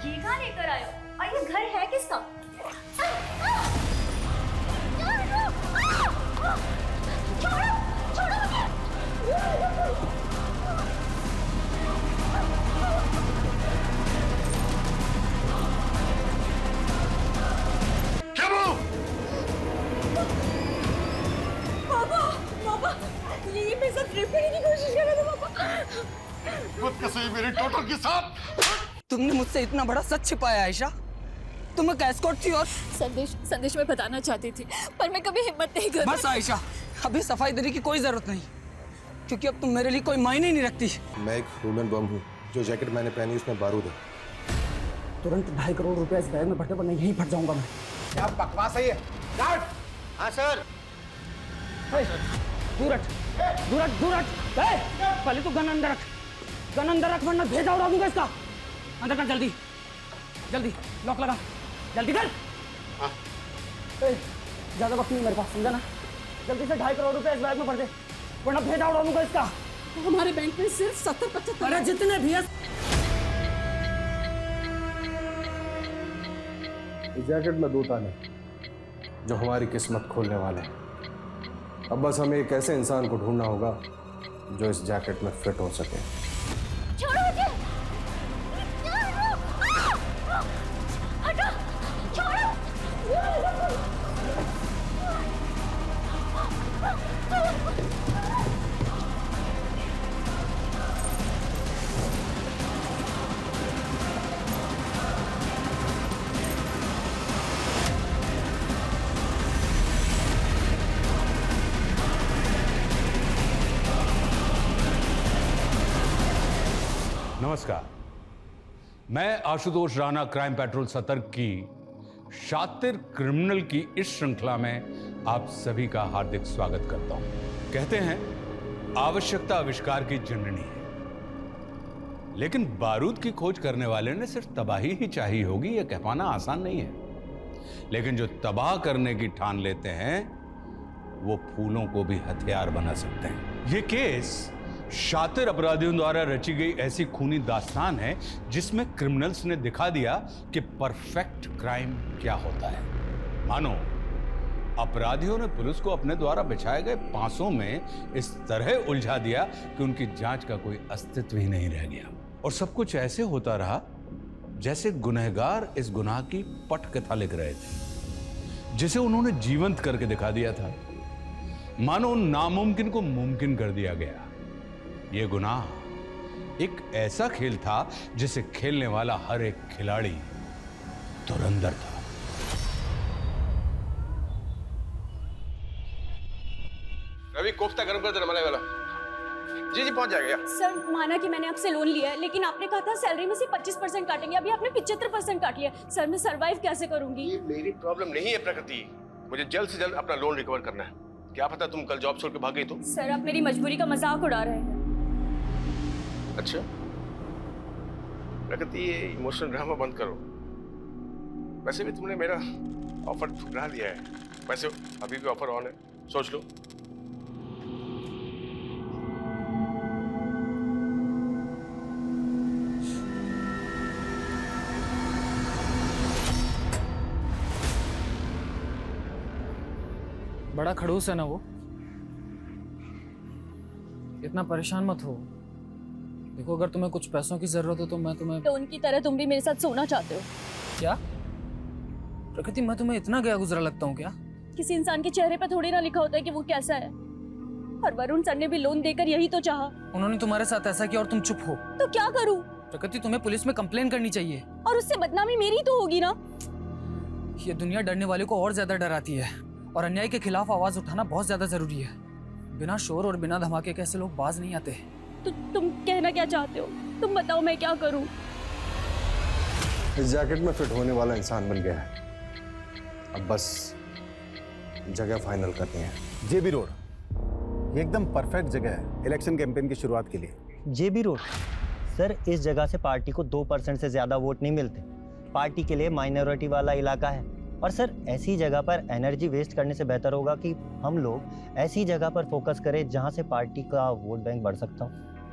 ये कहाँ लेकर आए हो? और ये घर है किसका? छोड़ो, छोड़ो मुझे। पापा, ये मेरे साथ रेप करने की कोशिश कर रहा था पापा। खुद कसोई मेरे टोटो के साथ। तुमने मुझसे इतना बड़ा सच छिपाया आयशा। तुम एक एस्कॉर्ट थी और संदेश मैं बताना चाहती थी, पर मैं कभी हिम्मत नहीं कर। बस आयशा, अभी सफाई देने की कोई जरूरत नहीं, क्योंकि अब तुम मेरे लिए कोई मायने ही नहीं रखती। मैं एक ह्यूमन बम हूँ। जो जैकेट मैंने पहनी उसमें बारूद है। तुरंत 2.5 करोड़ रुपए इस बैग में भरते, वरना यहीं फट जाऊंगा मैं। क्या बकवास है ये? गार्ड! हाँ सर। दूर हट, दूर हट, दूर हट। पहले तो गन अंदर रख, गन अंदर रख, वरना भेजा उड़ा दूंगा इसका। अंदर कर, जल्दी जल्दी, लॉक लगा, जल्दी कर। ज्यादा वक्त नहीं मेरे पास, समझा ना? जल्दी से 2.5 करोड़ रुपए इस बैग में भर दे, वरना भेजा उड़ा दूंगा इसका। हमारे बैंक में सिर्फ 70-75। अरे जितने भी है। इस जैकेट में 2 ताले जो हमारी किस्मत खोलने वाले हैं। अब बस हमें एक ऐसे इंसान को ढूंढना होगा जो इस जैकेट में फिट हो सके। छोड़ो मुझे। हटो, छोड़ो। नमस्कार, मैं आशुतोष राणा क्राइम पेट्रोल सतर्क की शातिर क्रिमिनल की इस श्रृंखला में आप सभी का हार्दिक स्वागत करता हूं। कहते हैं आवश्यकता आविष्कार की जननी है, लेकिन बारूद की खोज करने वाले ने सिर्फ तबाही ही चाहिए होगी, यह कह पाना आसान नहीं है। लेकिन जो तबाह करने की ठान लेते हैं वो फूलों को भी हथियार बना सकते हैं। यह केस शातिर अपराधियों द्वारा रची गई ऐसी खूनी दास्तान है जिसमें क्रिमिनल्स ने दिखा दिया कि परफेक्ट क्राइम क्या होता है। मानो अपराधियों ने पुलिस को अपने द्वारा बिछाए गए पांसों में इस तरह उलझा दिया कि उनकी जांच का कोई अस्तित्व ही नहीं रह गया। और सब कुछ ऐसे होता रहा जैसे गुनहगार इस गुनाह की पटकथा लिख रहे थे, जिसे उन्होंने जीवंत करके दिखा दिया था। मानो उन नामुमकिन को मुमकिन कर दिया गया। यह गुनाह एक ऐसा खेल था जिसे खेलने वाला हर एक खिलाड़ी धुरंधर था। रवि, कोफ्ता गर्म कर देना मलाई वाला। जी जी, पहुंच जाएगा। सर, माना कि मैंने आपसे लोन लिया है, लेकिन आपने कहा था सैलरी में से 25% काटेंगे। अभी आपने 75% काट लिया। सर, मैं सर्वाइव कैसे करूंगी? ये मेरी प्रॉब्लम नहीं है प्रकृति, मुझे जल्द से जल्द अपना लोन रिकवर करना है। क्या पता तुम कल जॉब छोड़ के भाग गई तो? सर, आप मेरी मजबूरी का मजाक उड़ा रहे हैं। अच्छा प्रकृति, ये इमोशनल ड्रामा बंद करो। वैसे भी तुमने मेरा ऑफर ठुकरा दिया है। वैसे अभी भी ऑफर ऑन है, सोच लो। बड़ा खड़ूस है ना वो। इतना परेशान मत हो। देखो, अगर तुम्हें कुछ पैसों की जरूरत हो तो मैं तुम्हें। तो उनकी तरह तुम भी मेरे साथ सोना चाहते हो क्या प्रकृति, मैं तुम्हें इतना गया गुजरा लगता हूँ क्या? किसी इंसान के चेहरे पर थोड़ी ना लिखा होता है कि वो कैसा है। और वरुण सर ने भी लोन देकर यही तो चाहा। उन्होंने तुम्हारे साथ ऐसा किया और तुम चुप हो। तो क्या करूं? प्रकृति, तुम्हें पुलिस में कंप्लेन करनी चाहिए। और उससे बदनामी मेरी तो होगी ना। ये दुनिया डरने वाले को और ज्यादा डराती है, और अन्याय के खिलाफ आवाज उठाना बहुत ज्यादा जरूरी है। बिना शोर और बिना धमाके के ऐसे लोग बाज नहीं आते। तो तुम कहना क्या चाहते हो? तुम बताओ, मैं क्या करूं? इस जैकेट में फिट होने वाला इंसान बन गया है। अब बस जगह फाइनल करनी है। जेबी रोड ये एकदम परफेक्ट जगह है इलेक्शन कैंपेन की शुरुआत के लिए। जेबी रोड सर, इस जगह से पार्टी को 2% से ज्यादा वोट नहीं मिलते। पार्टी के लिए माइनॉरिटी वाला इलाका है। और सर, ऐसी जगह पर एनर्जी वेस्ट करने से बेहतर होगा कि हम लोग ऐसी जगह पर फोकस करें जहां से पार्टी का वोट बैंक बढ़ सकता हो।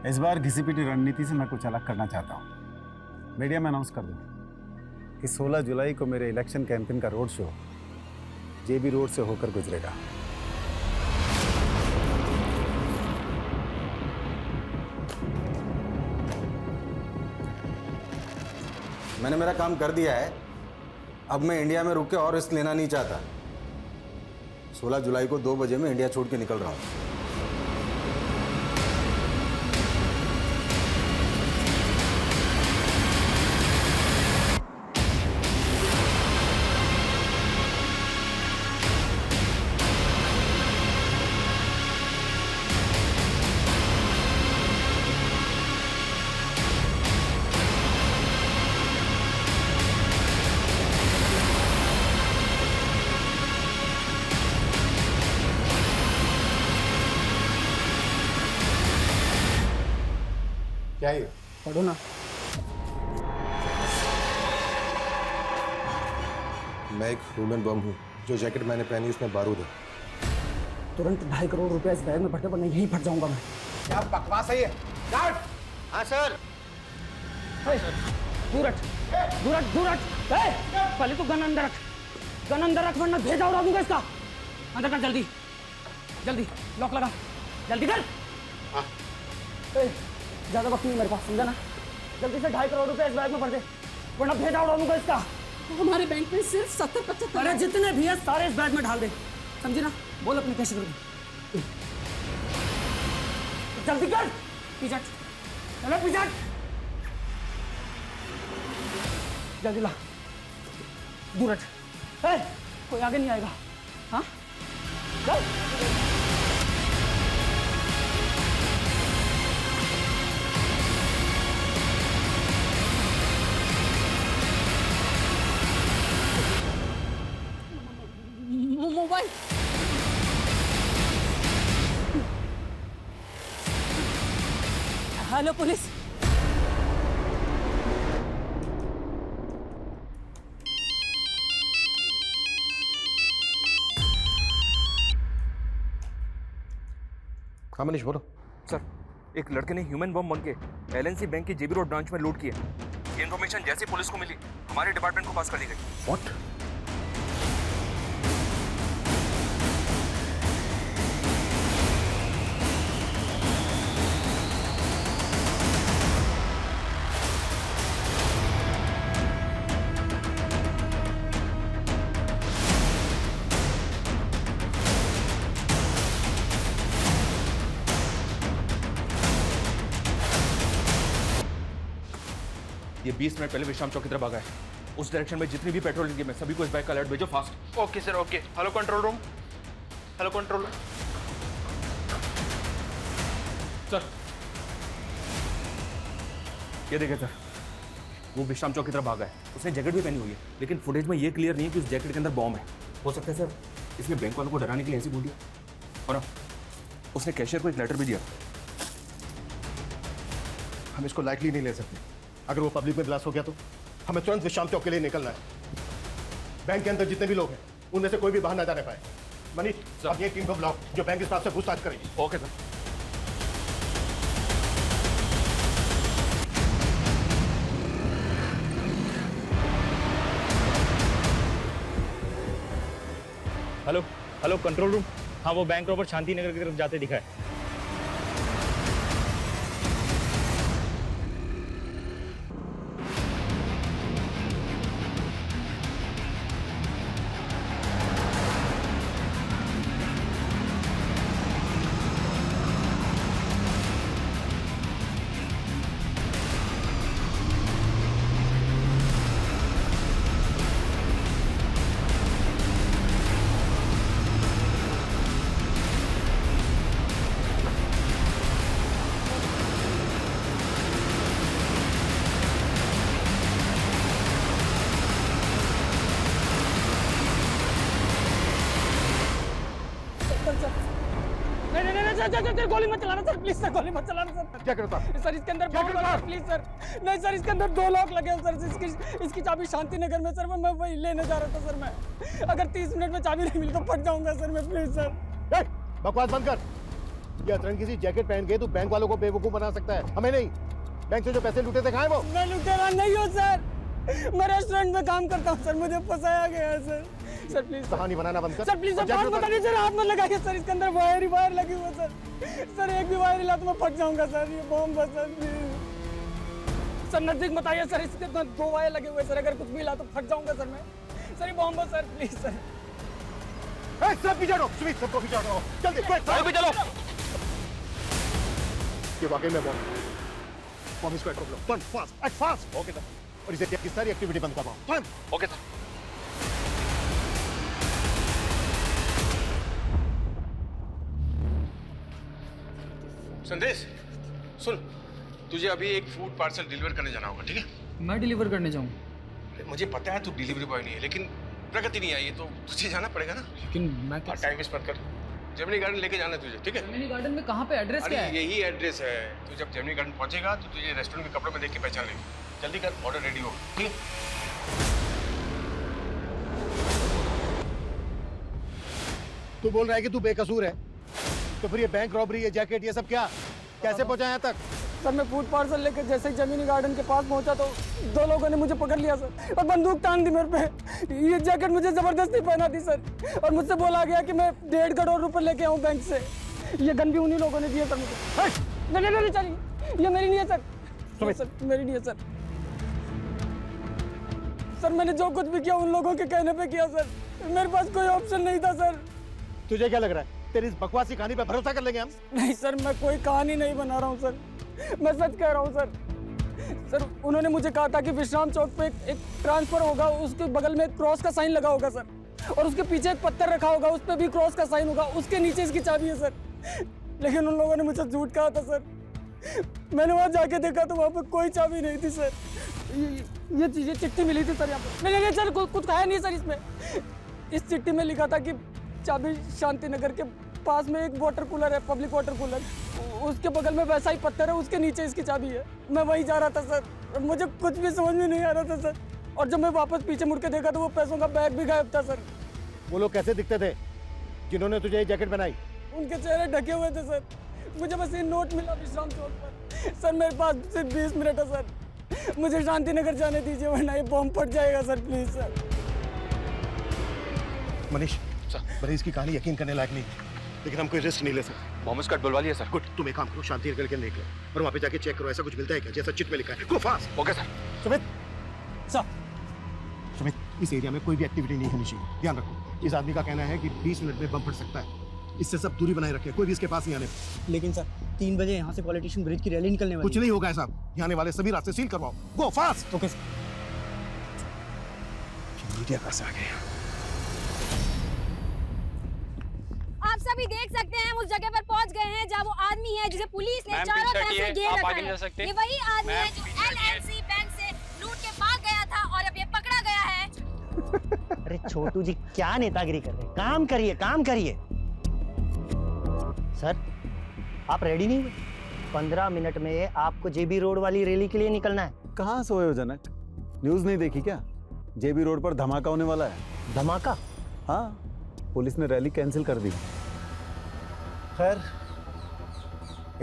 इस बार घिसी पिटी रणनीति से मैं कुछ अलग करना चाहता हूँ। मीडिया में अनाउंस कर दूँ। कि 16 जुलाई को मेरे इलेक्शन कैंपेन का रोड शो जेबी रोड से होकर गुजरेगा। मैंने मेरा काम कर दिया है, अब मैं इंडिया में रुक के और रिस्क लेना नहीं चाहता। 16 जुलाई को 2 बजे मैं इंडिया छोड़ के निकल रहा हूँ। क्या है? पढ़ो ना। मैं एक ह्यूमन बम हूँ। जो जैकेट मैंने पहनी उसमें बारूद है। तुरंत 2.5 करोड़ रुपया इस बैग में भरते, वरना यहीं फट जाऊंगा मैं। क्या बकवास है ये? गार्ड! हाँ सर। दूर हट, दूर हट, दूर हट। पहले तो गन अंदर रख, गन अंदर रख, वरना भेजा उड़ा दूंगा इसका। अंदर कर, जल्दी जल्दी, लॉक लगा, जल्दी कर। ज्यादा वक्त नहीं मेरे पास, समझा ना? जल्दी से 2.5 करोड़ रुपए इस बैग में भर दे, वरना भेजा उड़ा दूंगा इसका। हमारे बैंक में सिर्फ 70-75। अरे जितने भी है सारे इस बैग में ढाल दे, समझी ना? बोल अपने कैसे करोगे? जल्दी कर, पीछे हट, चलो पीछे हट। जल्दी ला, दूर हट। कोई आगे नहीं आएगा। हाँ चल। मोबाइल। Hello police. हाँ मनीष बोलो। सर, एक लड़के ने ह्यूमन बम बन के एलएनसी बैंक की जेबी रोड ब्रांच में लूट किया। ये इन्फॉर्मेशन जैसे पुलिस को मिली, हमारे डिपार्टमेंट को पास कर दी गई। व्हाट? ये 20 मिनट पहले विश्राम चौक की तरफ भागा है। उस डायरेक्शन में जितनी भी पेट्रोल एंजिन है, सभी को इस बाइक का अलर्ट भेजो fast. Okay sir, okay. Hello control room, hello control room. Sir, ये देखें सर, वो विश्राम चौक की तरफ भागा है। उसने जैकेट भी पहनी हुई है, लेकिन फुटेज में ये क्लियर नहीं है कि उस जैकेट के अंदर बॉम्ब है। हो सकता है सर इसने बैंक वालों को डराने के लिए ऐसे बोल दिया। और उसने कैशियर को एक लेटर भी दिया। हम इसको लाइटली नहीं ले सकते। अगर वो पब्लिक में ब्लास्ट हो गया तो हमें तुरंत विश्राम चौक के लिए निकलना है। बैंक के अंदर जितने भी लोग हैं उनमें से कोई भी बाहर ना जाने पाए। मनीष, अब ये टीम को ब्लॉक जो बैंक स्टाफ से पूछताछ करेगी। Okay sir. Hello hello control room. हाँ, वो बैंक रॉबर शांति नगर की तरफ जाते दिखा है। सर गोली मत चलाना सर, प्लीज सर, गोली मत चलाना सर। क्या करता? सर इसके अंदर प्लीज सर। नहीं सर, इसके अंदर 2 लॉक लगे हैं सर। इसकी चाबी शांति नगर में सर। मैं वही लेने जा रहा था सर। मैं अगर 30 मिनट में चाबी नहीं मिली तो फट जाऊंगा सर मैं, प्लीज सर। बकवास बंद कर। ये अतरंग किसी जैकेट पहन के तू बैंक वालों को बेवकूफ बना सकता है, हमें नहीं। बैंक से जो पैसे लूटे थे कहाँ है वो? मैं लुटेरा नहीं हूँ सर, मैं रेस्टोरेंट में काम करता हूँ सर, मुझे फंसाया गया है सर। सर प्लीज कहानी बनाना बंद कर। सर, प्लीज सर, बात बता दीजिए, हाथ मत लगाइए सर, इसके अंदर वायर ही वायर लगी हुई है सर। सर एक भी वायर हिला तो मैं फट जाऊंगा सर, ये बॉम्ब है सर, प्लीज सर नजदीक मत आइए सर, इसके अंदर 2 वायर लगे हुए सर, अगर कुछ भी हिला तो फट जाऊंगा सर मैं। सर ये बॉम्ब है सर, प्लीज सर। सब पीछे हटो, सुमित सबको पीछे हटो, जल्दी क्विक चलो। ये वाकई में बॉम्ब स्क्वाड को block, turn fast, act fast. Okay sir. और इसे की सारी एक्टिविटी बंद करवाओ, टर्न। Okay sir. संदेश सुन, तुझे अभी एक फूड पार्सल डिलीवर करने जाना होगा, ठीक है? मैं डिलीवर करने जाऊँ? मुझे पता है तू डिलीवरी बॉय नहीं है, लेकिन प्रगति नहीं आई है तो तुझे जाना पड़ेगा ना। लेकिन मैं टाइम वेस्ट मत कर, जेमिनी गार्डन लेके जाना है तुझे, ठीक है? जेमिनी गार्डन में कहाँ पे, एड्रेस अरे क्या है? यही एड्रेस है। तू जब जेमिनी गार्डन पहुंचेगा तो तुझे रेस्टोरेंट के कपड़े में देख के पहचान लेगी। जल्दी कर, ऑर्डर रेडी हो, ठीक है? तू बोल रहा है कि तू बेकसूर है, तो फिर ये बैंक रॉबरी, ये जैकेट, ये सब क्या, कैसे पहुंचा यहाँ तक? सर मैं फूड पार्सल लेकर जैसे ही जेमिनी गार्डन के पास पहुंचा तो 2 लोगों ने मुझे पकड़ लिया सर, और बंदूक तान दी मेरे पे। ये जैकेट मुझे जबरदस्ती पहना दी सर, और मुझसे बोला गया कि मैं 1.5 करोड़ रुपए लेके आऊँ बैंक से। ये गन भी उन्हीं लोगों ने दिए सर मुझे। नहीं चलिए, ये मेरी नहीं है सर, सर मेरी नहीं है सर। सर मैंने जो कुछ भी किया उन लोगों के कहने पे किया सर, मेरे पास कोई ऑप्शन नहीं था सर। तुझे क्या लग रहा है तेरी इस बकवासी कहानी पे भरोसा कर लेंगे हम? नहीं सर, मैं कोई कहानी नहीं बना रहा हूँ सर, मैं सच कह रहा हूँ सर। सर उन्होंने मुझे कहा था कि विश्राम चौक पे एक ट्रांसफर होगा, उसके बगल में एक क्रॉस का साइन लगा होगा सर, और उसके पीछे एक पत्थर रखा होगा, उस पर भी क्रॉस का साइन होगा, उसके नीचे इसकी चाबी है सर। लेकिन उन लोगों ने मुझे झूठ कहा था सर। मैंने वहाँ जाके देखा तो वहाँ पे कोई चाबी नहीं थी सर। ये चिट्ठी मिली थी सर यहाँ पे। नहीं सर, कुछ खाया नहीं सर इसमें। इस चिट्ठी में लिखा था कि चाबी शांति नगर के पास में एक वाटर कूलर है, पब्लिक वाटर कूलर, उसके बगल में वैसा ही पत्थर है, उसके नीचे इसकी चाबी है। मैं वहीं जा रहा था सर, और मुझे कुछ भी समझ में नहीं आ रहा था सर। और जब मैं वापस पीछे मुड़ के देखा तो वो पैसों का बैग भी गायब था सर। वो लोग कैसे दिखते थे जिन्होंने तुझे ये जैकेट बनाई? उनके चेहरे ढके हुए थे सर। मुझे बस ये नोट मिला विश्राम चौक पर। सर मेरे पास सिर्फ 20 मिनट है सर, मुझे शांति नगर जाने दीजिए वरना ये बॉम्ब फट जाएगा सर, प्लीज सर। मनीष बड़े इसकी कहानी यकीन करने लायक नहीं, लेकिन हम कोई रिस्क नहीं ले सकते। बॉम्ब स्क्वाड बुलवा लिया सर। गुड, तुम एक काम करो, शांति नगर के निकलो और वहाँ पे जाके चेक करो ऐसा कुछ मिलता है क्या जैसा चिट में लिखा है। गो fast. Okay sir. Sumit Sumit, इस एरिया में कोई भी एक्टिविटी नहीं होनी चाहिए, ध्यान रखो। इस आदमी का कहना है कि 20 मिनट में बम फट सकता है, इससे सब दूरी बनाए रखें, कोई भी इसके पास नहीं आने। लेकिन सर 3 बजे यहाँ से पॉलिटिशियन ब्रिज की रैली निकलने वाली कुछ नहीं होगा ऐसा, यहाँ आने वाले सभी रास्ते सील करवाओ। गो फास्ट। Okay sir. मीडिया कहाँ से आ गया? आप सभी देख सकते हैं हम उस जगह पर पहुंच गए हैं जहां वो आदमी है जिसे पुलिस ने चारों तरफ से घेर रखा है। ये वही आदमी है जो LNC बैंक से लूट के भाग गया था और अब ये पकड़ा गया है। अरे छोटू जी क्या नेतागिरी कर रहे हैं? काम करिए, काम करिए। सर आप रेडी नहीं हुए? 15 मिनट में आपको जेबी रोड वाली रैली के लिए निकलना है। कहाँ सोए हो जनक? न्यूज़ नहीं देखी क्या? जेबी रोड पर धमाका होने वाला है। धमाका? हाँ, पुलिस ने रैली कैंसिल कर दी। खैर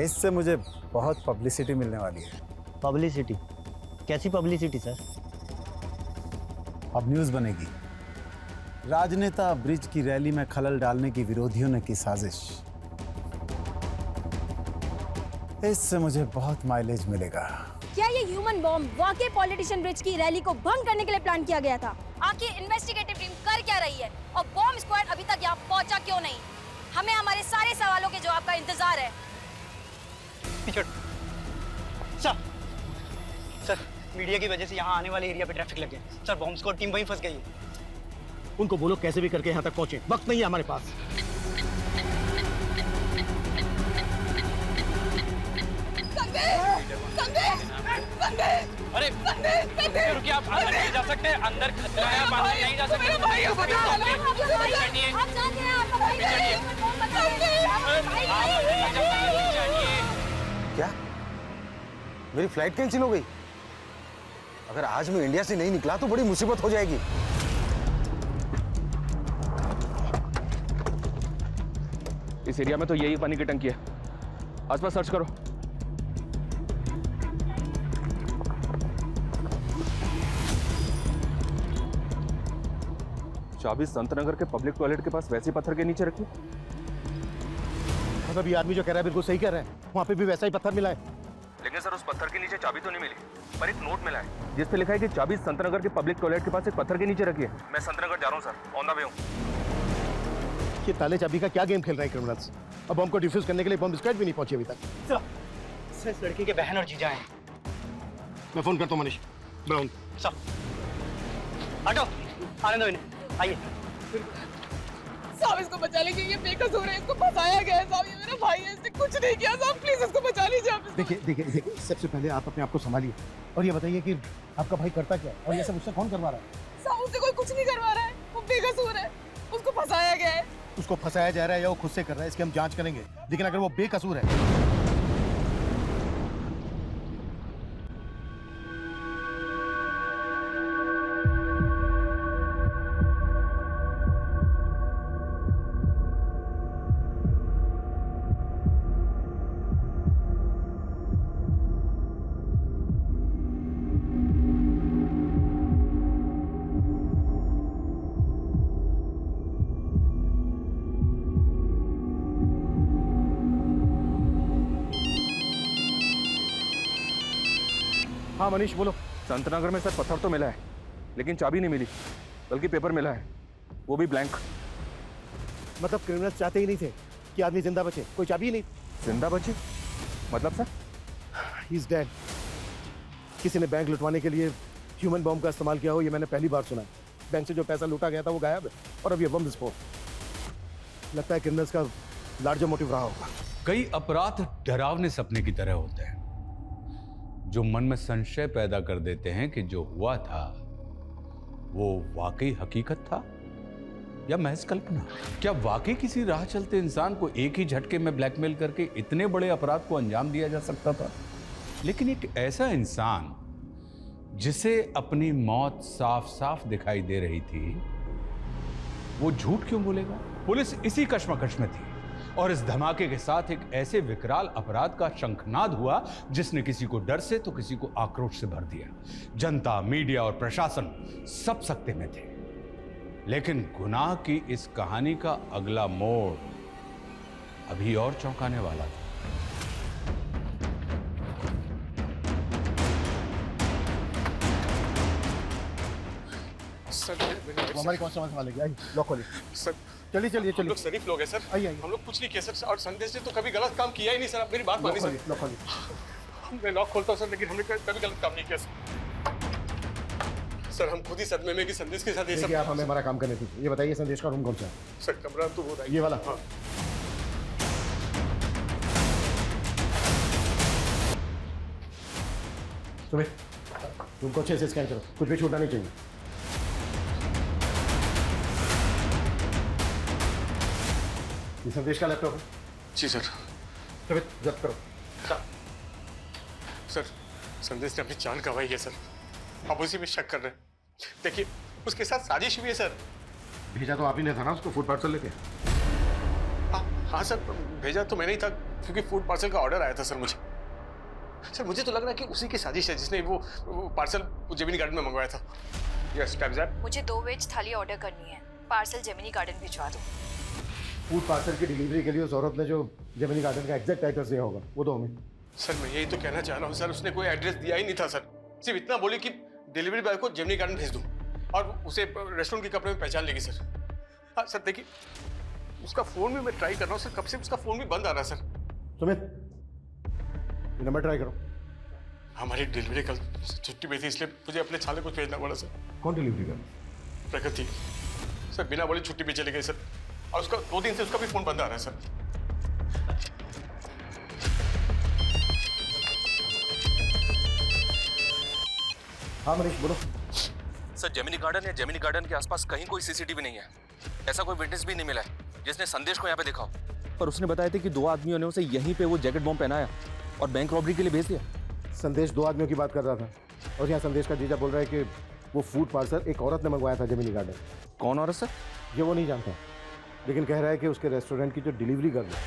इससे मुझे बहुत पब्लिसिटी मिलने वाली है। पब्लिसिटी? कैसी पब्लिसिटी सर? अब न्यूज़ बनेगी, राजनेता ब्रिज की रैली में खलल डालने की विरोधियों ने की साजिश। इससे मुझे बहुत माइलेज मिलेगा। क्या ये ह्यूमन बॉम्ब वाकई पॉलिटिशियन ब्रिज की रैली को भंग करने के लिए प्लान किया गया था? आखिर इन्वेस्टिगेटिव टीम कर क्या रही है और बॉम्ब स्क्वाड अभी तक यहाँ पहुंचा क्यों नहीं? हमें हमारे सारे सवालों के जवाब का इंतजार है। सर मीडिया की वजह से यहाँ आने वाले एरिया पे ट्रैफिक लग गया सर, बॉम्ब स्क्वाड टीम वहीं फंस गई है। उनको बोलो कैसे भी करके यहाँ तक पहुंचे, वक्त नहीं है हमारे पास। अरे रुकिए, आप अंदर नहीं जा सकते, अंदर खतरा है, आप अंदर नहीं जा सकते। क्या मेरी फ्लाइट कैंसिल हो गई? अगर आज मैं इंडिया से नहीं निकला तो बड़ी मुसीबत हो जाएगी। इस एरिया में तो यही पानी की टंकी है, आसपास सर्च करो। चाबी संतनगर के पब्लिक टॉयलेट के पास वैसे पत्थर के नीचे रखी। मतलब ये आदमी जो कह रहा है बिल्कुल सही कह रहा है, वहाँ पे भी वैसा ही पत्थर मिला है। लेकिन सर उस पत्थर के नीचे चाबी तो नहीं मिली, पर एक नोट मिला है जिस पे लिखा है कि चाबी संतनगर के पब्लिक टॉयलेट के पास एक पत्थर के नीचे रखी है। मैं संतनगर जा रहा हूँ सर, ऑन द वे हूँ। ये ताले चाबी का क्या गेम खेल रहे हैं क्रिमिनल्स? अब बम को डिफ्यूज करने के लिए बम स्क्वाड भी नहीं पहुंची अभी तक। सर इस लड़की के बहन और जीजा हैं। मैं फोन करता हूँ मनीष ब्राउन। सर हटो, आने दो इन्हें, आइए। साहब इसको बचा लीजिए, ये बेकसूर है, इसको फंसाया गया है साहब, ये मेरा भाई है, इसने कुछ नहीं किया साहब, प्लीज इसको बचा लीजिए आप। देखिए सबसे पहले आप अपने आप को संभालिए और ये बताइए कि आपका भाई करता क्या और ये सब उससे कौन करवा रहा है? साहब उससे कोई कुछ नहीं करवा रहा है, वो बेकसूर है, उसको फंसाया गया है। उसको फंसाया जा रहा है या वो खुद से कर रहा है, इसकी हम जांच करेंगे, लेकिन अगर वो बेकसूर है। हाँ मनीष बोलो। संतनगर में सर पत्थर तो मिला है, लेकिन चाबी नहीं मिली, बल्कि पेपर मिला है, वो भी ब्लैंक। मतलब क्रिमिनल्स चाहते ही नहीं थे कि आदमी जिंदा बचे, कोई चाबी ही नहीं। जिंदा बची मतलब सर? He is dead. किसी ने बैंक लुटवाने के लिए ह्यूमन बॉम्ब का इस्तेमाल किया हो, ये मैंने पहली बार सुना है। बैंक से जो पैसा लूटा गया था वो गायब है और अब ये बम विस्फोट। लगता है क्रिमिनल्स का लार्जर मोटिव रहा होगा। कई अपराध डरावने सपने की तरह होते हैं जो मन में संशय पैदा कर देते हैं कि जो हुआ था वो वाकई हकीकत था या महज कल्पना। क्या वाकई किसी राह चलते इंसान को एक ही झटके में ब्लैकमेल करके इतने बड़े अपराध को अंजाम दिया जा सकता था? लेकिन एक ऐसा इंसान जिसे अपनी मौत साफ साफ दिखाई दे रही थी, वो झूठ क्यों बोलेगा? पुलिस इसी कश्मकश में थी और इस धमाके के साथ एक ऐसे विकराल अपराध का शंखनाद हुआ जिसने किसी को डर से तो किसी को आक्रोश से भर दिया। जनता, मीडिया और प्रशासन सब सकते में थे। लेकिन गुनाह की इस कहानी का अगला मोड़ अभी और चौंकाने वाला था। सर हमारी कौन सा वाले गया लॉक खोलिए सर। चलिए चलिए हम चलिए। लोग शरीफ लोग हैं सर, आइए हम लोग कुछ नहीं किया सर। और संदेश जी तो कभी गलत काम किया ही नहीं सर, आप मेरी बात मानिए सर। लॉक खोलिए। मैं लॉक खोलता हूँ सर, लेकिन हमने कभी गलत काम नहीं किया सर। हम खुद ही सदमे में कि संदेश के साथ ये सब। आप हमें हमारा काम करने दीजिए। ये बताइए संदेश का रूम कौन सा है? सर कमरा तो वो ये वाला। हाँ। सुमित रूम को अच्छे से स्कैन करो, कुछ भी छूटना नहीं चाहिए। ये संदेश का लैपटॉप है? जी सर। सुमित जब्त करो। सर संदेश ने अपनी जान गंवाई है सर, आप उसी में शक कर रहे हैं। देखिए उसके साथ साजिश हुई है सर। भेजा तो आप ही ने था ना उसको फूड पार्सल लेके? हाँ सर, भेजा तो मैंने ही था क्योंकि फूड पार्सल का ऑर्डर आया था सर मुझे। सर मुझे तो लग रहा है कि उसी की साजिश है जिसने वो पार्सल जेमिनी गार्डन में मंगवाया था। Yes type. मुझे 2 वेज थाली ऑर्डर करनी है, पार्सल जेमिनी गार्डन भिजवा दो। फूड पार्सल की डिलीवरी के लिए उस औरत ने जो जेमिनी गार्डन का एग्जैक्ट एड्रेस दिया होगा वो तो हमें। सर मैं यही तो कहना चाह रहा हूँ सर, उसने कोई एड्रेस दिया ही नहीं था सर। सिर्फ इतना बोली कि डिलीवरी बॉय को जेमिनी गार्डन भेज दूँ और उसे रेस्टोरेंट के कपड़े में पहचान लेगी सर। हाँ सर देखिए उसका फ़ोन भी मैं ट्राई कर रहा हूँ सर, कब से उसका फ़ोन भी बंद आ रहा है सर। सुमित ये नंबर ट्राई करो। हमारी डिलीवरी कल छुट्टी पे थी इसलिए मुझे अपने छाले को भेजना पड़ा सर। कौन डिलीवरी कर? प्रगति सर बिना बोले छुट्टी पे चले गए सर, और उसका 2 दिन से उसका भी फ़ोन बंद आ रहा है सर। हाँ मनीष बोलो। सर जेमिनी गार्डन या जेमिनी गार्डन के आसपास कहीं कोई सीसीटीवी नहीं है, ऐसा कोई विटनेस भी नहीं मिला है जिसने संदेश को यहाँ पे देखा हो। पर उसने बताया था कि 2 आदमियों ने उसे यहीं पे वो जैकेट बॉम्ब पहनाया और बैंक रॉबरी के लिए भेज दिया। संदेश 2 आदमियों की बात कर रहा था और यहाँ संदेश का जीजा बोल रहा है कि वो फूड पार्सल एक औरत ने मंगवाया था जेमिनी गार्डन। कौन औरत सर? ये वो नहीं जानता, लेकिन कह रहा है कि उसके रेस्टोरेंट की जो डिलीवरी गर्ल है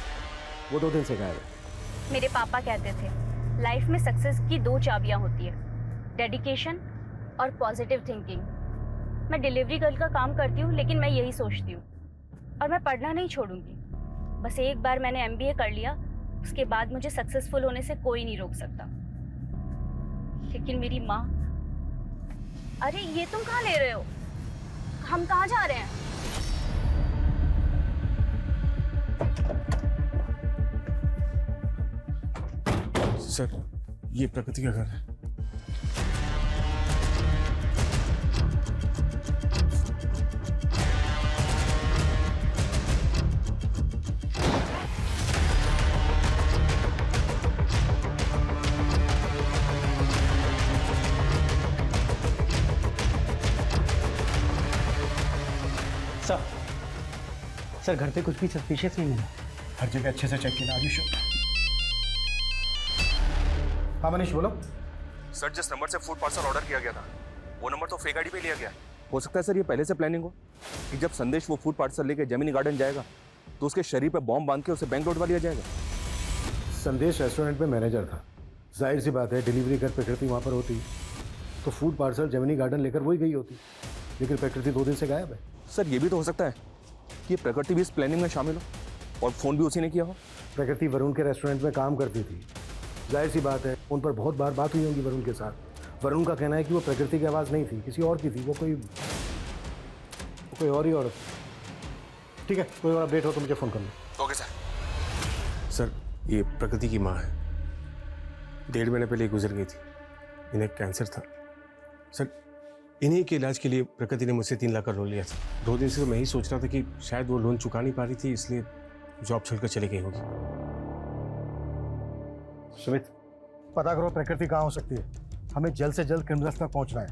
वो 2 दिन से गायब है। मेरे पापा कहते थे लाइफ में सक्सेस की 2 चाबियां होती है, डेडिकेशन और पॉजिटिव थिंकिंग। मैं डिलीवरी गर्ल का काम करती हूँ, लेकिन मैं यही सोचती हूँ और मैं पढ़ना नहीं छोड़ूंगी। बस एक बार मैंने MBA कर लिया, उसके बाद मुझे सक्सेसफुल होने से कोई नहीं रोक सकता। लेकिन मेरी माँ, अरे ये तुम कहाँ ले रहे हो? हम कहाँ जा रहे हैं? सर, ये प्रकृति का घर है। सर घर पे कुछ भी सस्पिशियस नहीं मिला। हर जगह अच्छे से चेक किया। आयुष, हाँ मनीष बोलो। सर जिस नंबर से फूड पार्सल ऑर्डर किया गया था वो नंबर तो फेक आईडी पे लिया गया। हो सकता है सर ये पहले से प्लानिंग हो कि जब संदेश वो फूड पार्सल लेके जेमिनी गार्डन जाएगा तो उसके शरीर पे बॉम्ब बांध के उसे बैंक लौटवा लिया जाएगा। संदेश रेस्टोरेंट में मैनेजर था, जाहिर सी बात है डिलीवरी कर प्रकृति वहाँ पर होती तो फूड पार्सल जेमिनी गार्डन लेकर वही गई होती, लेकिन प्रकृति 2 दिन से गायब है। सर ये भी तो हो सकता है कि प्रकृति भी इस प्लानिंग में शामिल हो और फ़ोन भी उसी ने किया हो। प्रकृति वरुण के रेस्टोरेंट में काम करती थी, जाहिर सी बात है उन पर बहुत बार बात हुई होगी वरुण के साथ। वरुण का कहना है कि वो प्रकृति की आवाज़ नहीं थी, किसी और की थी। वो कोई और ही औरत। ठीक है, कोई और अपडेट हो तो मुझे फ़ोन कर लो। Okay sir. सर ये प्रकृति की माँ है, 1.5 महीने पहले गुजर गई थी, इन्हें कैंसर था। सर इन्हीं के इलाज के लिए प्रकृति ने मुझसे 3 लाख का लोन लिया था। 2 दिन से मैं ही सोच रहा था कि शायद वो लोन चुका नहीं पा रही थी, इसलिए जॉब छोड़कर चली गई होगी। सुमित, पता करो प्रकृति कहाँ हो सकती है। हमें जल्द से जल्द क्रिमिनल्स तक पहुँचना है।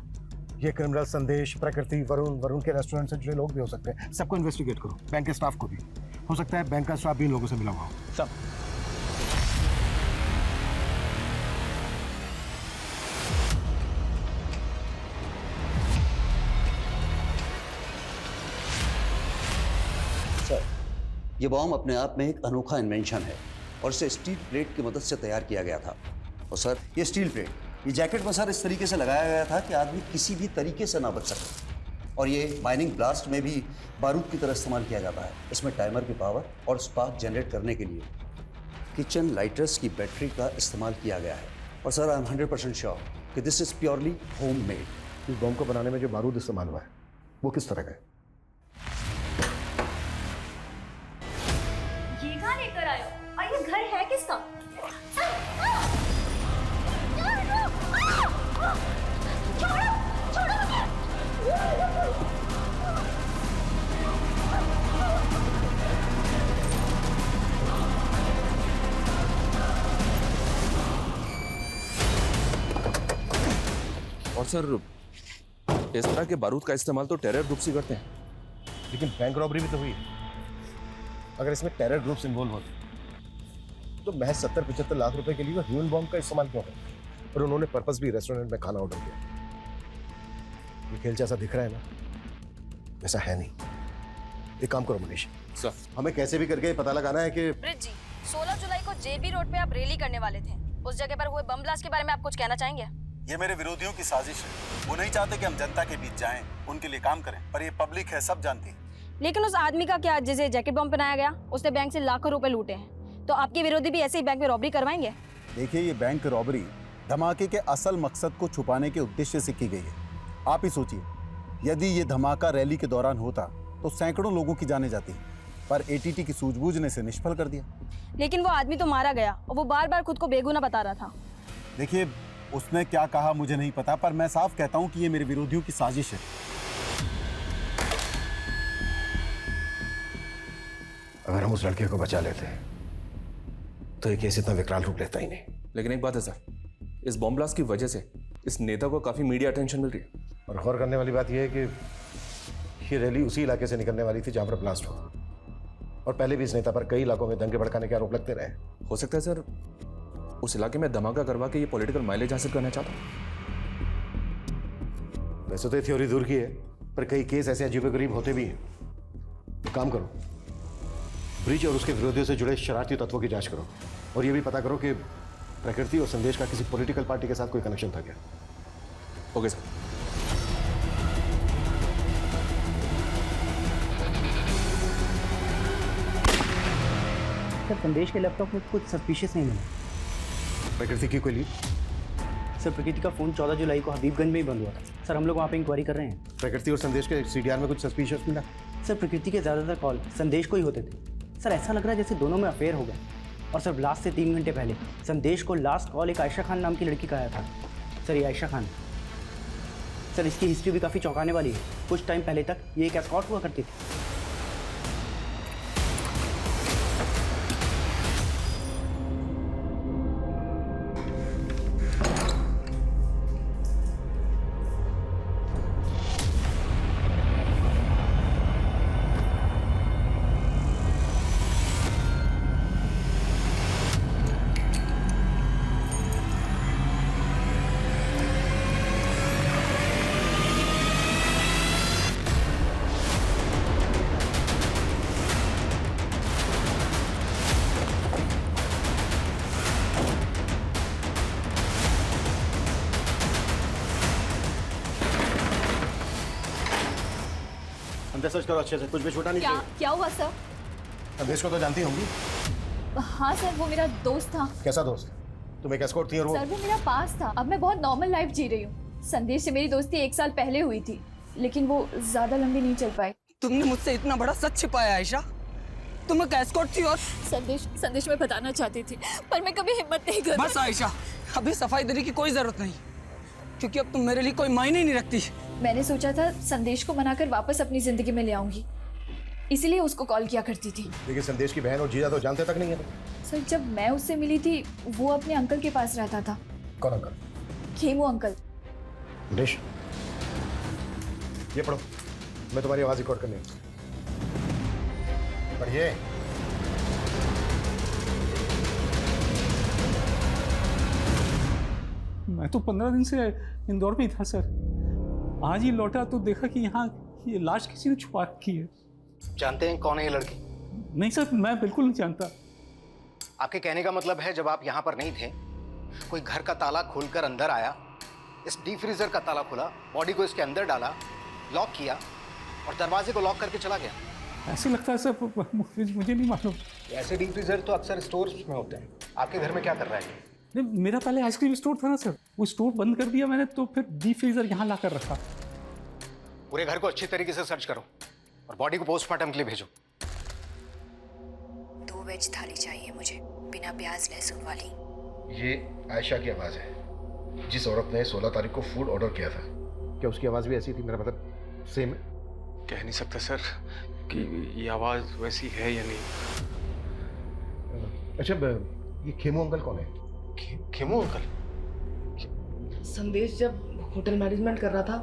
ये क्रिमिनल संदेश, प्रकृति, वरुण के रेस्टोरेंट से जुड़े लोग भी हो सकते हैं। सबको इन्वेस्टिगेट करो, बैंक के स्टाफ को भी। हो सकता है बैंक का स्टाफ भी इन लोगों से मिला हुआ हो। सब ये बॉम्ब अपने आप में एक अनोखा इन्वेंशन है और इसे स्टील प्लेट की मदद से तैयार किया गया था। और सर ये स्टील प्लेट, ये जैकेट में सर इस तरीके से लगाया गया था कि आदमी किसी भी तरीके से ना बच सके। और ये माइनिंग ब्लास्ट में भी बारूद की तरह इस्तेमाल किया जाता है। इसमें टाइमर की पावर और स्पार्क जनरेट करने के लिए किचन लाइटर्स की बैटरी का इस्तेमाल किया गया है। और सर आई एम 100% श्योर कि this is purely home made. इस बॉम्ब को बनाने में जो बारूद इस्तेमाल हुआ है वो किस तरह का है? ये कहाँ लेकर आए हो? और ये घर है किसका? और सर इस तरह के बारूद का इस्तेमाल तो टेरर ग्रुप्स ही करते हैं। लेकिन बैंक रॉबरी भी तो हुई है। अगर इसमें टेरर ग्रुप्स इन्वॉल्व होते तो महज 70-75 लाख रुपए के लिए वो ह्यूमन बॉम्ब का इस्तेमाल क्यों करते? और उन्होंने पर्पस भी रेस्टोरेंट में खाना ऑर्डर किया। ये खेल जैसा दिख रहा है ना, वैसा है नहीं। एक काम करो मनीष, सर हमें कैसे भी करके पता लगाना है कि ब्रिज जी, 16 जुलाई को JB रोड पे आप रैली करने वाले थे। उस जगह पर हुए बम ब्लास्ट के बारे में आप कुछ कहना चाहेंगे? ये मेरे विरोधियों की साजिश है। वो नहीं चाहते कि हम जनता के बीच जाएं, उनके लिए काम करें, पर ये पब्लिक है, सब जानती है। लेकिन उस आदमी का क्या, जिसे जैकेट बम पहनाया गया, उसने बैंक से लाखों रुपए लूटे हैं, तो आपके विरोधी भी ऐसे ही बैंक में रॉबरी करवाएंगे? देखिए ये बैंक रॉबरी धमाके के असल मकसद को छुपाने के उद्देश्य से की गई है। आप ही सोचिए, यदि ये धमाका रैली के दौरान होता तो सैकड़ों लोगों की जाने जाती, पर ATT की सूझबूझ ने इसे निष्फल कर दिया। लेकिन वो आदमी तो मारा गया और वो बार बार खुद को बेगुनाह बता रहा था। देखिए उसने क्या कहा मुझे नहीं पता, पर मैं साफ कहता हूं कि ये मेरे विरोधियों की साजिश है। अगर हम उस लड़के को बचा लेते तो ये केस इतना विकराल रूप लेता ही नहीं। लेकिन एक बात है सर, इस बॉम्ब ब्लास्ट की वजह से इस नेता को काफी मीडिया अटेंशन मिल रही है। और गौर करने वाली बात यह है कि ये रैली उसी इलाके से निकलने वाली थी जहां पर ब्लास्ट हुआ, और पहले भी इस नेता पर कई इलाकों में दंगे भड़काने के आरोप लगते रहे। हो सकता है सर उस इलाके में धमाका करवा के ये पॉलिटिकल माइलेज हासिल करना चाहता हूँ। वैसे तो थ्योरी दूर की है, पर कई केस ऐसे अजीबोगरीब होते भी हैं। काम करो, ब्रिज और उसके विरोधियों से जुड़े शरारती तत्वों की जांच करो, और ये भी पता करो कि प्रकृति और संदेश का किसी पॉलिटिकल पार्टी के साथ कोई कनेक्शन था क्या। Okay sir. सर संदेश के लैपटॉप में कुछ सस्पिशियस नहीं मिला। प्रकृति की कोई लीड? सर प्रकृति का फ़ोन 14 जुलाई को हबीबगंज में ही बंद हुआ था। सर हम लोग वहाँ पे इंक्वायरी कर रहे हैं। प्रकृति और संदेश के सीडीआर में कुछ सस्पिशियस मिला? सर प्रकृति के ज़्यादातर कॉल संदेश को ही होते थे। सर ऐसा लग रहा है जैसे दोनों में अफेयर हो गया। और सर लास्ट से 3 घंटे पहले संदेश को लास्ट कॉल एक आयशा खान नाम की लड़की का आया था। सर ये आयशा खान, सर इसकी हिस्ट्री भी काफ़ी चौंकाने वाली है। कुछ टाइम पहले तक ये एक एस्कॉर्ट हुआ करती थी। अंदर सर्च करो अच्छे से, कुछ भी छूटा नहीं चाहिए। क्या हुआ सर? संदेश को तो जानती होंगी। हाँ सर, वो मेरा दोस्त था। कैसा दोस्त? तुम एक एस्कॉर्ट थी और वो? सर वो मेरा पास था। अब मैं बहुत नॉर्मल लाइफ जी रही हूँ। संदेश से मेरी दोस्ती 1 साल पहले हुई थी, लेकिन वो ज्यादा लंबी नहीं चल पाई। तुमने मुझसे इतना बड़ा सच छिपाया आयशा। तुम एक एस्कॉर्ट थी और संदेश में बताना चाहती थी, पर मैं कभी हिम्मत नहीं कर। बस आयशा, अभी सफाई देने की कोई जरूरत नहीं, क्योंकि अब तुम मेरे लिए कोई मायने ही नहीं रखती। मैंने सोचा था संदेश को मनाकर वापस अपनी जिंदगी में ले आऊंगी, इसीलिए उसको कॉल किया करती थी। लेकिन संदेश की बहन और जीजा तो जानते तक नहीं है। सर जब मैं उससे मिली थी, वो अपने अंकल के पास रहता था। कौन अंकल? खेमू अंकल। संदेश, ये पढ़ो, मैं तुम्हारी आवाज रिकॉर्ड करनी है। पढ़िए। मैं तो 15 दिन से इंदौर में ही था सर। आज ही लौटा तो देखा कि यहाँ ये लाश किसी ने छुपा रखी है। जानते हैं कौन है ये लड़की? नहीं सर, मैं बिल्कुल नहीं जानता। आपके कहने का मतलब है जब आप यहाँ पर नहीं थे, कोई घर का ताला खोलकर अंदर आया, इस डीप फ्रीजर का ताला खोला, बॉडी को इसके अंदर डाला, लॉक किया और दरवाजे को लॉक करके चला गया। ऐसे लगता है सर, मुझे नहीं मालूम। ऐसे डीप फ्रीजर तो अक्सर स्टोर्स में होते हैं। आपके घर में क्या कर रहा है? नहीं, मेरा पहले आइसक्रीम स्टोर था ना सर, वो स्टोर बंद कर दिया मैंने, तो फिर डीप फ्रीजर यहाँ ला कर रखा। पूरे घर को अच्छी तरीके से सर्च करो और बॉडी को पोस्टमार्टम के लिए भेजो। 2 वेज थाली चाहिए मुझे, बिना प्याज लहसुन वाली। ये आयशा की आवाज है, जिस औरत ने 16 तारीख को फूड ऑर्डर किया था। क्या उसकी आवाज भी ऐसी थी? मेरा मतलब सेम है? कह नहीं सकता सर कि ये आवाज वैसी है या नहीं। अच्छा, ये खेमू अंकल कौन है? खेमू अंकल? संदेश जब होटल मैनेजमेंट कर रहा था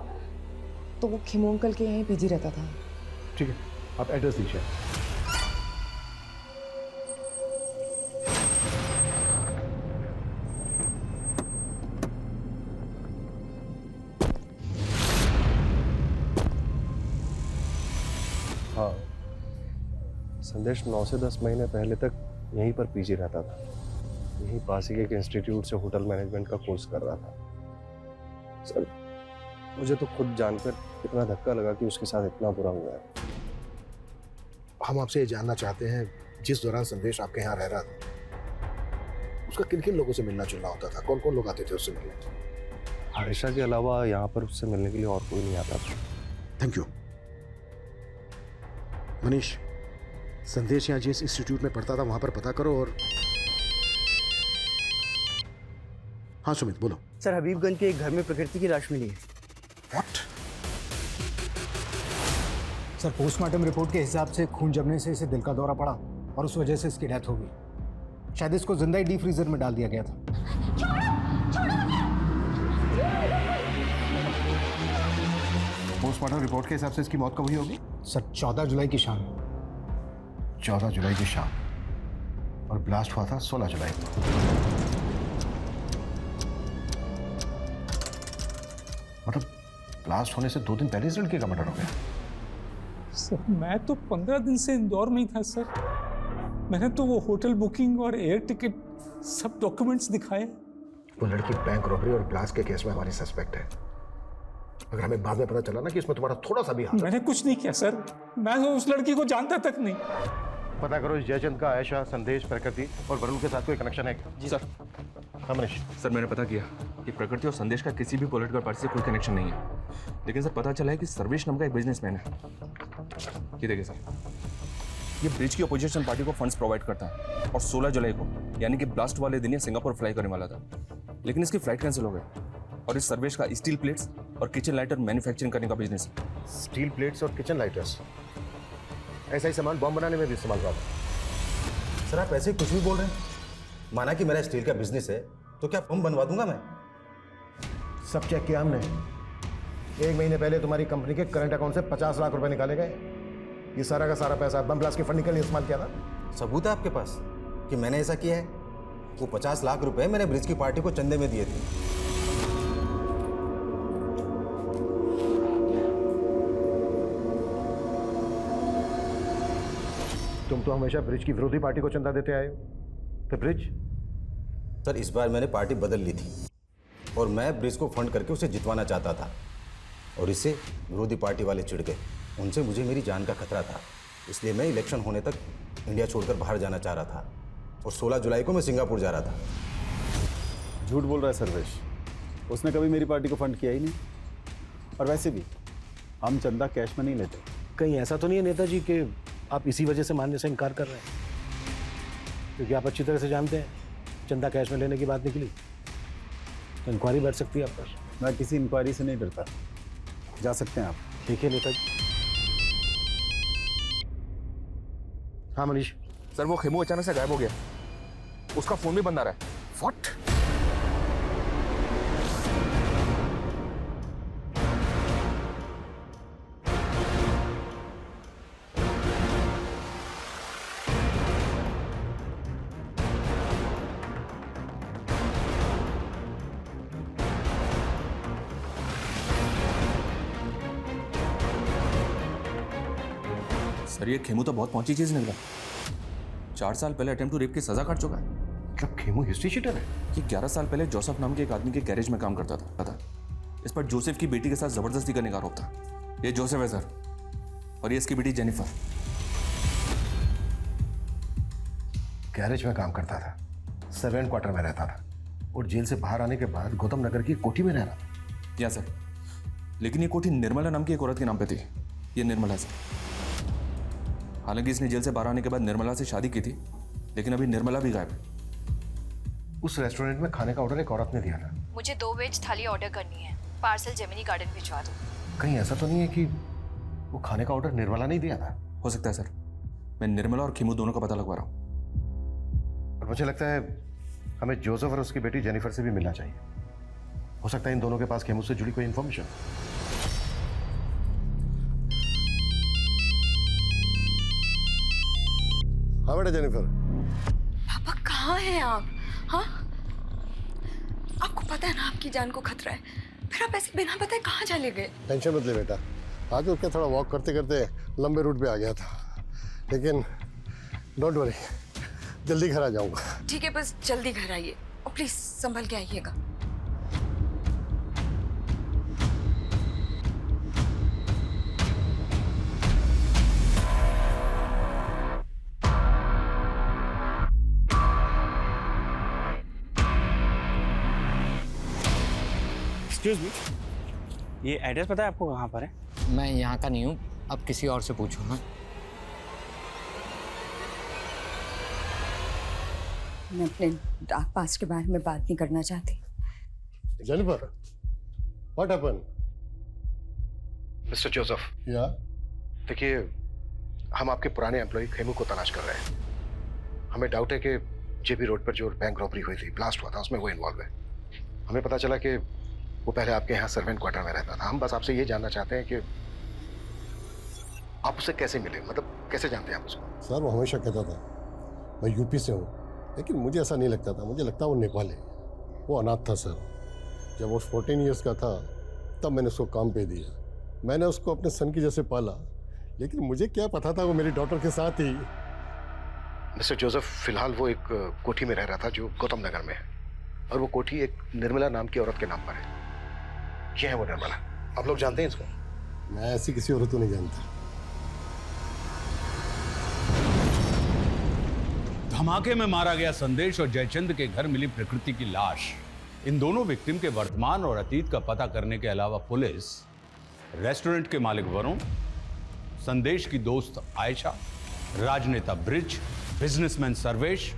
तो वो खेमू अंकल के यहीं पीजी रहता था। ठीक है, आप एड्रेस दीजिए। हाँ, संदेश 9 से 10 महीने पहले तक यहीं पर पीजी रहता था। यहीं पास ही के एक इंस्टीट्यूट से होटल मैनेजमेंट का कोर्स कर रहा था। सर मुझे तो खुद जानकर इतना धक्का लगा कि उसके साथ इतना बुरा हुआ है। हम आपसे ये जानना चाहते हैं, जिस दौरान संदेश आपके यहाँ रह रहा था, उसका किन किन लोगों से मिलना जुलना होता था? कौन कौन लोग आते थे उससे मिलने? आयशा के अलावा यहाँ पर उससे मिलने के लिए और कोई नहीं आता था। Thank you. मनीष, संदेश यहाँ जिस इंस्टीट्यूट में पढ़ता था वहां पर पता करो। और हाँ सुमित, बोलो। सर हबीबगंज के एक घर में प्रकृति की लाश मिली है। What? सर पोस्टमार्टम रिपोर्ट के हिसाब से खून जमने से इसे दिल का दौरा पड़ा और उस वजह से इसकी डेथ हो गई। शायद इसको जिंदा ही डीप फ्रीजर में डाल दिया गया था। पोस्टमार्टम रिपोर्ट के हिसाब से इसकी मौत कब हुई होगी? सर 14 जुलाई की शाम। 14 जुलाई की शाम, और ब्लास्ट हुआ था 16 जुलाई को। मतलब ब्लास्ट होने से 2 दिन पहले इस लड़के का मर्डर हो गया। सर मैं तो 15 दिन से इंदौर में ही था सर। मैंने तो वो होटल बुकिंग और एयर टिकट सब डॉक्यूमेंट्स दिखाए। वो लड़की बैंक रॉबरी और ब्लास्ट के केस में हमारी सस्पेक्ट है। अगर हमें बाद में पता चला ना कि इसमें तुम्हारा थोड़ा सा भी हाथ है। मैंने कुछ नहीं किया सर, मैं तो उस लड़की को जानता तक नहीं। पता करो इस जयचंद का आयशा, संदेश, प्रकृति और वरुण के साथ कोई कनेक्शन है क्या? जी सर। हाँ मनीष। सर मैंने पता किया कि प्रकृति और संदेश का किसी भी पॉलिटिकल पार्टी से कोई कनेक्शन नहीं है, लेकिन सर पता चला है कि सर्वेश नाम का एक बिजनेसमैन है। ये देखिए सर, ये ब्रिज की अपोजिशन पार्टी को फंड्स प्रोवाइड करता है और 16 जुलाई को यानी कि ब्लास्ट वाले दिन ये सिंगापुर फ्लाई करने वाला था, लेकिन इसकी फ्लाइट कैंसिल हो गई। और इस सर्वेश का स्टील प्लेट्स और किचन लाइटर मैन्युफैक्चरिंग करने का बिजनेस है। स्टील प्लेट्स और किचन लाइटर्स, ऐसा ही सामान बॉम्ब बनाने में भी इस्तेमाल हुआ था। सर आप ऐसे कुछ भी बोल रहे हैं? माना कि मेरा स्टील का बिजनेस है तो क्या बम बनवा दूंगा मैं? सब चेक किया हमने। 1 महीने पहले तुम्हारी कंपनी के करंट अकाउंट से 50 लाख रुपए निकाले गए। ये सारा का सारा पैसा बम ब्लास्ट के फंडिंग के लिए इस्तेमाल किया था। सबूत है आपके पास कि मैंने ऐसा किया है? वो 50 लाख रुपए मैंने ब्रिज की पार्टी को चंदे में दिए थे। तुम तो हमेशा ब्रिज की विरोधी पार्टी को चंदा देते आए हो, तो ब्रिज? सर इस बार मैंने पार्टी बदल ली थी और मैं ब्रिज को फंड करके उसे जितवाना चाहता था, और इससे विरोधी पार्टी वाले चिढ़ गए। उनसे मुझे मेरी जान का खतरा था, इसलिए मैं इलेक्शन होने तक इंडिया छोड़कर बाहर जाना चाह रहा था और 16 जुलाई को मैं सिंगापुर जा रहा था। झूठ बोल रहा है सर्वेश, उसने कभी मेरी पार्टी को फंड किया ही नहीं। और वैसे भी हम चंदा कैश में नहीं लेते। कहीं ऐसा तो नहीं है नेताजी कि आप इसी वजह से मानने से इनकार कर रहे हैं? क्योंकि आप अच्छी तरह से जानते हैं चंदा कैश में लेने की बात निकली तो इंक्वायरी बैठ सकती है आप पर। मैं किसी इंक्वायरी से नहीं डरता, जा सकते हैं आप। ठीक है नेताजी। हाँ मनीष। सर वो खेमू अचानक से गायब हो गया, उसका फोन भी बंद आ रहा है। व्हाट? सर ये खेमू तो बहुत पहुंची चीज निकला। 4 साल पहले अटेम्प्ट टू रेप की सजा काट चुका है। मतलब खेमू हिस्ट्री शीटर है? ये 11 साल पहले जोसेफ नाम के एक आदमी के गैरेज में काम करता था। इस पर जोसेफ की बेटी के साथ जबरदस्ती करने का आरोप था। ये जोसेफ है सर, और ये इसकी बेटी जेनिफर। गैरेज में काम करता था, सर्वेंट क्वार्टर में रहता था और जेल से बाहर आने के बाद गौतम नगर की कोठी में रह रहा था। या सर, लेकिन ये कोठी निर्मला नाम की एक औरत के नाम पे थी। ये निर्मला सर। हालांकि इसने जेल से बाहर आने के बाद निर्मला से शादी की थी, लेकिन अभी निर्मला भी गायब है। उस रेस्टोरेंट में खाने का ऑर्डर एक औरत ने दिया था। मुझे 2 वेज थाली ऑर्डर करनी है, पार्सल जेमिनी गार्डन भिजवा दो। कहीं ऐसा तो नहीं है कि वो खाने का ऑर्डर निर्मला नहीं दिया था? हो सकता है सर, मैं निर्मला और खेमू दोनों का पता लगवा रहा हूँ। और मुझे लगता है हमें जोसेफ और उसकी बेटी जेनिफर से भी मिलना चाहिए। हो सकता है इन दोनों के पास खेमू से जुड़ी कोई इन्फॉर्मेशन। हाँ बेटा जेनिफर। पापा कहाँ हैं आप? हाँ, आपको पता है ना आपकी जान को खतरा है, फिर आप ऐसे बिना बताए कहाँ चले गए? टेंशन मत ले बेटा, आज उसके थोड़ा वॉक करते करते लंबे रूट पे आ गया था, लेकिन डोंट वरी, जल्दी घर आ जाऊंगा। ठीक है, बस जल्दी घर आइए और प्लीज संभल के आइएगा। एक्सक्यूज मी, ये एड्रेस पता है आपको कहाँ पर है? मैं यहाँ का नहीं हूँ, अब किसी और से पूछूँ ना। मैं अपने डार्क पास्ट के बारे में बात नहीं करना चाहती। Jennifer, what happened? Mister Joseph. या? देखिए, हम आपके पुराने एम्प्लॉय खेमू को तलाश कर रहे हैं। हमें डाउट है कि जेबी रोड पर जो बैंक रॉबरी हुई थी, ब्लास्ट हुआ था, उसमें वो इन्वॉल्व है। हमें पता चला कि वो पहले आपके यहाँ सर्वेंट क्वार्टर में रहता था। हम बस आपसे ये जानना चाहते हैं कि आप उससे कैसे मिले, मतलब कैसे जानते हैं आप उसको? सर वो हमेशा कहता था मैं यूपी से हूँ, लेकिन मुझे ऐसा नहीं लगता था, मुझे लगता वो नेपाली है। वो अनाथ था सर। जब वो 14 ईयर्स का था तब मैंने उसको काम पे दिया। मैंने उसको अपने सन की जैसे पाला, लेकिन मुझे क्या पता था वो मेरी डॉटर के साथ ही। मिस्टर जोसेफ, फिलहाल वो एक कोठी में रह रहा था जो गौतम नगर में है, और वो कोठी एक निर्मला नाम की औरत के नाम पर है। ये है वो निर्मला। आप लोग जानते हैं इसको? मैं ऐसी किसी औरत को नहीं जानता। धमाके में मारा गया संदेश और जयचंद के घर मिली प्रकृति की लाश, इन दोनों विक्टिम के वर्तमान और अतीत का पता करने के अलावा पुलिस रेस्टोरेंट के मालिक वरुण, संदेश की दोस्त आयशा, राजनेता ब्रिज, बिजनेसमैन सर्वेश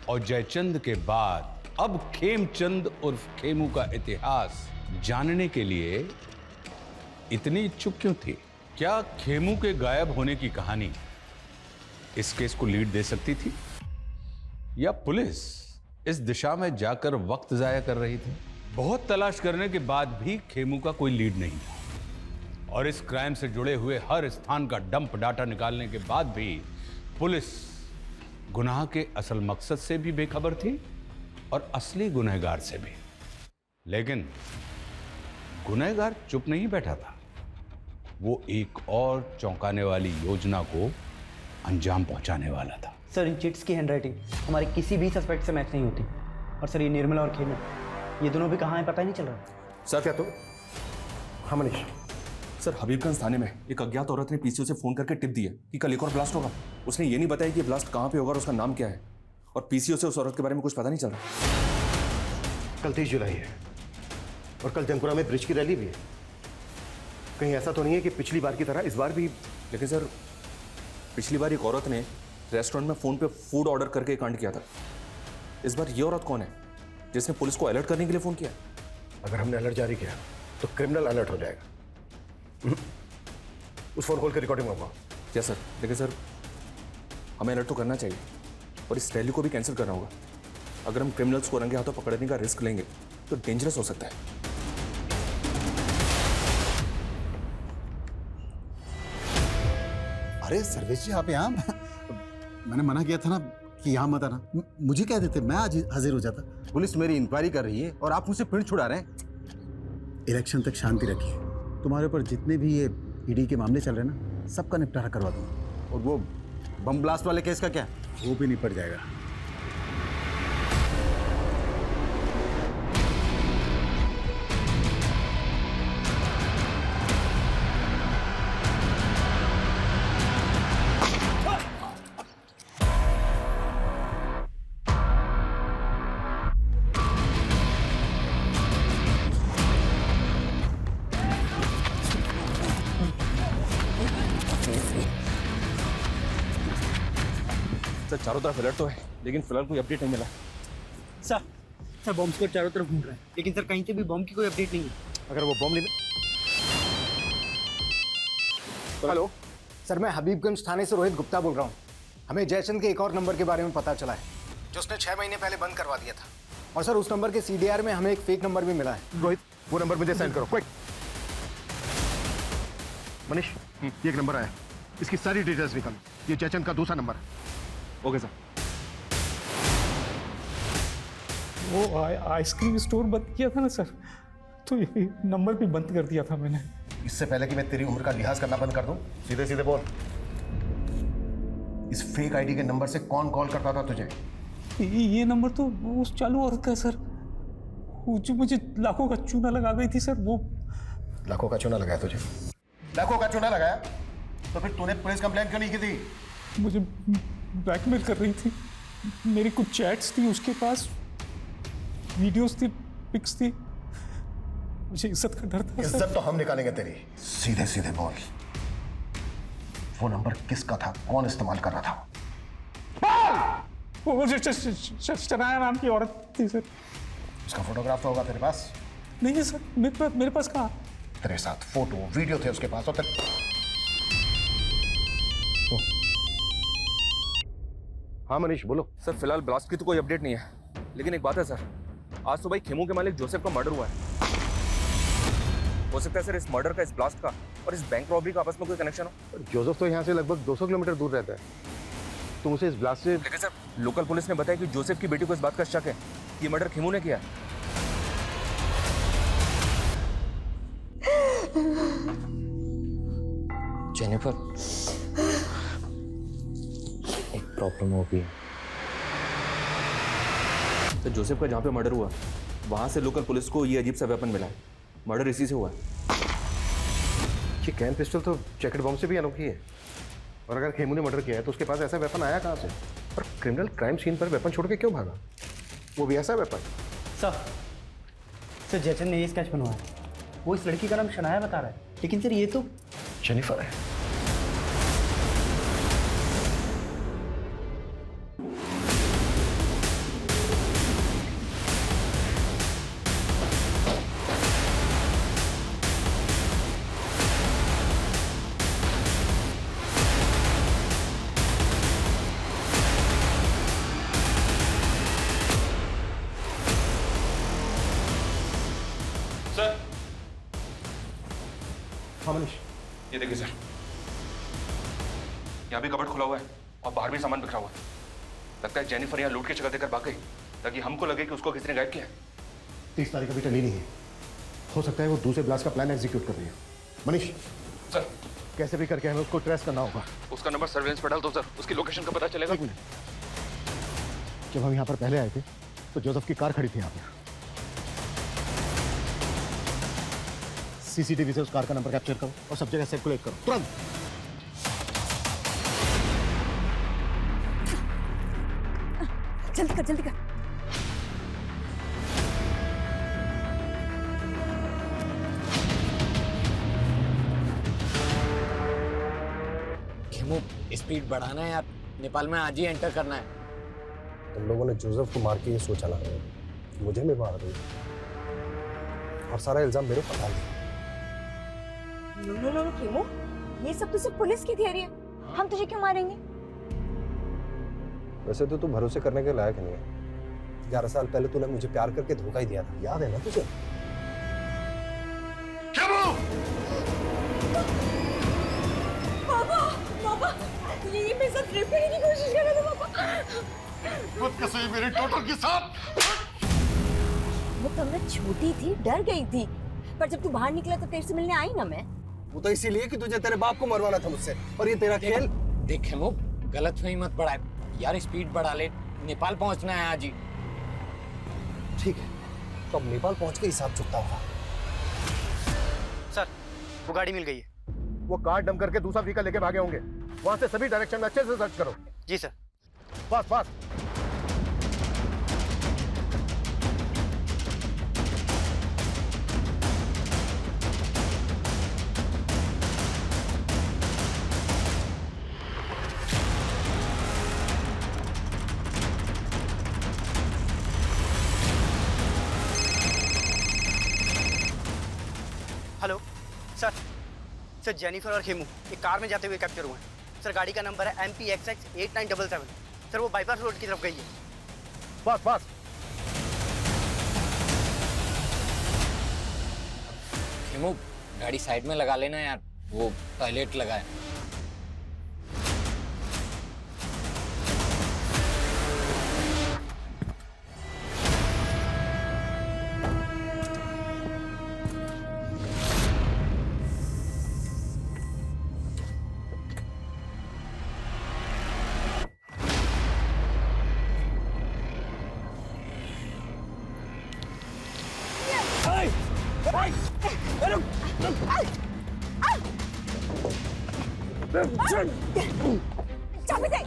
और जयचंद के बाद अब खेमचंद उर्फ खेमू का इतिहास जानने के लिए इतनी इच्छुक क्यों थी? क्या खेमू के गायब होने की कहानी इस केस को लीड दे सकती थी, या पुलिस इस दिशा में जाकर वक्त जाया कर रही थी? बहुत तलाश करने के बाद भी खेमू का कोई लीड नहीं था और इस क्राइम से जुड़े हुए हर स्थान का डंप डाटा निकालने के बाद भी पुलिस गुनाह के असल मकसद से भी बेखबर थी और असली गुनहगार से भी। लेकिन गुनहगार चुप नहीं बैठा था, वो एक और चौंकाने वाली योजना को अंजाम पहुंचाने वाला था। सर, इन चिट्स की हैंडराइटिंग हमारे किसी भी सस्पेक्ट से मैच नहीं होती। और सर, ये निर्मला और खेमू, ये दोनों भी कहाँ हैं पता ही नहीं चल रहा। सर क्या तो? हाँ मनीष। सर, हबीबगंज थाने में एक अज्ञात औरत ने पीसीओ से फोन करके टिप दी है कि कल एक और ब्लास्ट होगा। उसने ये नहीं बताया कि ब्लास्ट कहाँ पे होगा और उसका नाम क्या है, और पीसीओ से उस औरत के बारे में कुछ पता नहीं चल रहा। कल 23 जुलाई है और कल जंगपुरा में ब्रिज की रैली भी है। कहीं ऐसा तो नहीं है कि पिछली बार की तरह इस बार भी? लेकिन सर, पिछली बार एक औरत ने रेस्टोरेंट में फोन पे फूड ऑर्डर करके कांड किया था। इस बार ये औरत कौन है जिसने पुलिस को अलर्ट करने के लिए फोन किया? अगर हमने अलर्ट जारी किया तो क्रिमिनल अलर्ट हो जाएगा। उस फोन कॉल की रिकॉर्डिंग मंगवाओ। क्या सर? लेकिन सर, हमें अलर्ट तो करना चाहिए और इस रैली को भी कैंसिल करना होगा। अगर हम क्रिमिनल्स को रंगे हाथों पकड़ने का रिस्क लेंगे तो डेंजरस हो सकता है। अरे सर्वेश जी, आप यहाँ? मैंने मना किया था ना कि यहाँ मत आना। मुझे कह देते, मैं आज हाजिर हो जाता। पुलिस मेरी इंक्वायरी कर रही है और आप मुझसे पिंड छुड़ा रहे हैं। इलेक्शन तक शांति रखिए। तुम्हारे ऊपर जितने भी ये ईडी के मामले चल रहे हैं ना, सबका निपटारा करवा दूंगा। और वो बम ब्लास्ट वाले केस का क्या? वो भी निपट जाएगा। सर, चारों तरफ अलर्ट तो है, लेकिन फिलहाल कोई अपडेट नहीं मिला। सर बॉम्ब स्क्वाड चारों तरफ घूम रहा है, लेकिन सर कहीं से भी बॉम्ब की कोई अपडेट नहीं है। अगर वो बॉम्ब नहीं। हेलो सर, मैं हबीबगंज थाने से रोहित गुप्ता बोल रहा हूँ। हमें जयचंद के एक और नंबर के बारे में पता चला है जो उसने 6 महीने पहले बंद करवा दिया था। और सर, उस नंबर के CDR में हमें एक फेक नंबर भी मिला है। रोहित, वो नंबर मुझे सेंड करो क्विक। मनीष, ये एक नंबर आया, इसकी सारी डिटेल्स निकालो। ये जयचंद का दूसरा नंबर है। Okay sir. वो आइसक्रीम स्टोर बंद किया था ना सर, तो ये नंबर भी बंद कर दिया था मैंने। इससे पहले कि मैं तेरी उम्र का लिहाज करना बंद कर दूं, सीधे सीधे बोल, इस फेक आईडी के नंबर से कौन कॉल करता था तुझे? ये नंबर तो उस चालू औरत का है सर, वो जो मुझे लाखों का चूना लगा गई थी सर। वो लाखों का चूना लगाया तुझे? लाखों का चूना लगाया तो फिर तूने पुलिस कंप्लेंट क्यों नहीं की थी? मुझे ब्लैकमेल कर रही थी। मेरी कुछ चैट्स थी उसके पास, वीडियोस थी, पिक्स थी। मुझे इज्जत का डर था। इज्जत तो हम निकालेंगे तेरी। सीधे सीधे बोल, वो नंबर किसका था? कौन इस्तेमाल कर रहा था? वो शनाया नाम की औरत थी सर। उसका फोटोग्राफ तो होगा तेरे पास? नहीं सर, मेरे पास कहाँ? तेरे साथ फोटो वीडियो थे उसके पास। और हाँ मनीष बोलो। सर, फिलहाल ब्लास्ट की तो कोई अपडेट नहीं है, लेकिन एक बात है सर, आज सुबह खेमू के मालिक जोसेफ का मर्डर हुआ है। हो सकता है सर इस मर्डर का, इस ब्लास्ट का और इस बैंक रॉबरी का आपस में कोई कनेक्शन हो। जोसेफ तो यहाँ से लगभग 200 किलोमीटर दूर रहता है, तो उसे इस ब्लास्ट से। लेकिन सर, लोकल पुलिस ने बताया कि जोसेफ की बेटी को इस बात का शक है कि ये मर्डर खेमू ने किया है। जेनिफर, एक प्रॉब्लम हो गई। तो जोसेफ का जहाँ पे मर्डर हुआ वहाँ से लोकल पुलिस को ये अजीब सा वेपन मिला है। मर्डर इसी से हुआ है। ये कैन पिस्टल तो जैकेट बॉम्ब से भी अनोखी है, और अगर खेमू ने मर्डर किया है तो उसके पास ऐसा वेपन आया कहाँ से? पर क्रिमिनल क्राइम सीन पर वेपन छोड़ के क्यों भागा? वो भी ऐसा वेपन? सर जैचन ने ये स्केच बनवाया, वो इस लड़की का नाम शनाया बता रहा है, लेकिन सर ये तो जेनिफर है। ये देखिए सर, यहाँ भी कबर्ड खुला हुआ है और बाहर भी सामान बिखरा हुआ है। लगता है जेनिफर यहाँ लूट की जगह देकर भाग गई ताकि हमको लगे कि उसको किसी ने गायब किया है। 30 तारीख अभी टली नहीं है, हो सकता है वो दूसरे ब्लास्ट का प्लान एग्जीक्यूट कर रही है। मनीष सर, कैसे भी करके हमें उसको ट्रेस करना होगा। उसका नंबर सर्वेलेंस पर डाल दो सर, उसकी लोकेशन का पता चलेगा। जब हम यहाँ पर पहले आए थे तो जोसेफ की कार खड़ी थी यहाँ पे। सीसीटीवी से उस कार का नंबर कैप्चर करो और सब जगह सर्कुलेट करो तुरंत। जल्दी कर जल्दी कर। खेमू, स्पीड बढ़ाना है यार, नेपाल में आज ही एंटर करना है। तुम लोगों ने जोसेफ को मार के ये सोचा ना, मुझे भी मार दिया और सारा इल्जाम मेरे पर डाल दिया। नो खेमू, ये सब तो सिर्फ पुलिस की थियरी है, हम तुझे क्यों मारेंगे? वैसे तो तू भरोसे करने के लायक नहीं है। 11 साल पहले तूने मुझे प्यार करके धोखा ही दिया था, याद है ना तुझे? पापा, ये मेरे साथ रेप करने की कोशिश कर रहा था पापा। खुद कसम मेरे टोटल के साथ। वो कमरा छोटी थी, डर गई थी, पर जब तू बाहर निकला तो तेरे से मिलने आई ना मैं। वो तो इसीलिए कि तुझे तेरे बाप को मरवाना था मुझसे, और ये तेरा खेल। देख खेमू, गलतफहमी मत बढ़ाए यार, स्पीड बढ़ा ले, नेपाल पहुंचना है आज ही। ठीक है, तो अब नेपाल पहुंच के हिसाब चुकता होगा। सर, वो गाड़ी मिल गई है। वो कार डंप करके दूसरा व्हीकल लेके भागे होंगे। वहां से सभी डायरेक्शन में अच्छे से सर्च करो। जी sir. Fast fast. Hello sir, Jennifer और खेमू एक कार में जाते हुए कैप्चर हुए हैं। सर, गाड़ी का नंबर है MPXX 8977। सर, वो बाईपास रोड की तरफ गई है। Fast fast. खेमू, गाड़ी साइड में लगा लेना यार, वो टॉयलेट लगा है। चाबी दे।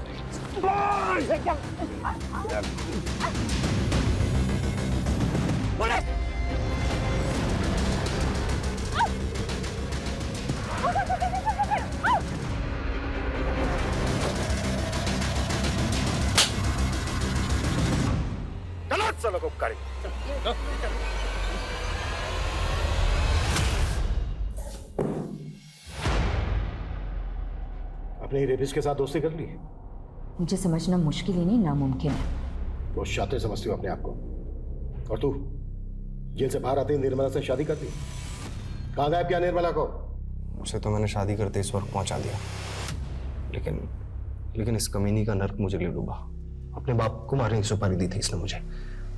चलो को गाड़ी। अपने रेपिस्ट के साथ दोस्ती कर ली? मुझे समझना मुश्किल ही नहीं, नामुमकिन है। वो शातिर समझती हो अपने आप को। और तू जेल से बाहर आते ही निर्मला से शादी कर दी। कहाँ गायब किया निर्मला को? उसे तो मैंने शादी करते इस वक्त पहुंचा दिया, लेकिन इस कमीनी का नर्क मुझे ले डूबा। अपने बाप को मारने की सुपारी दी थी इसने मुझे,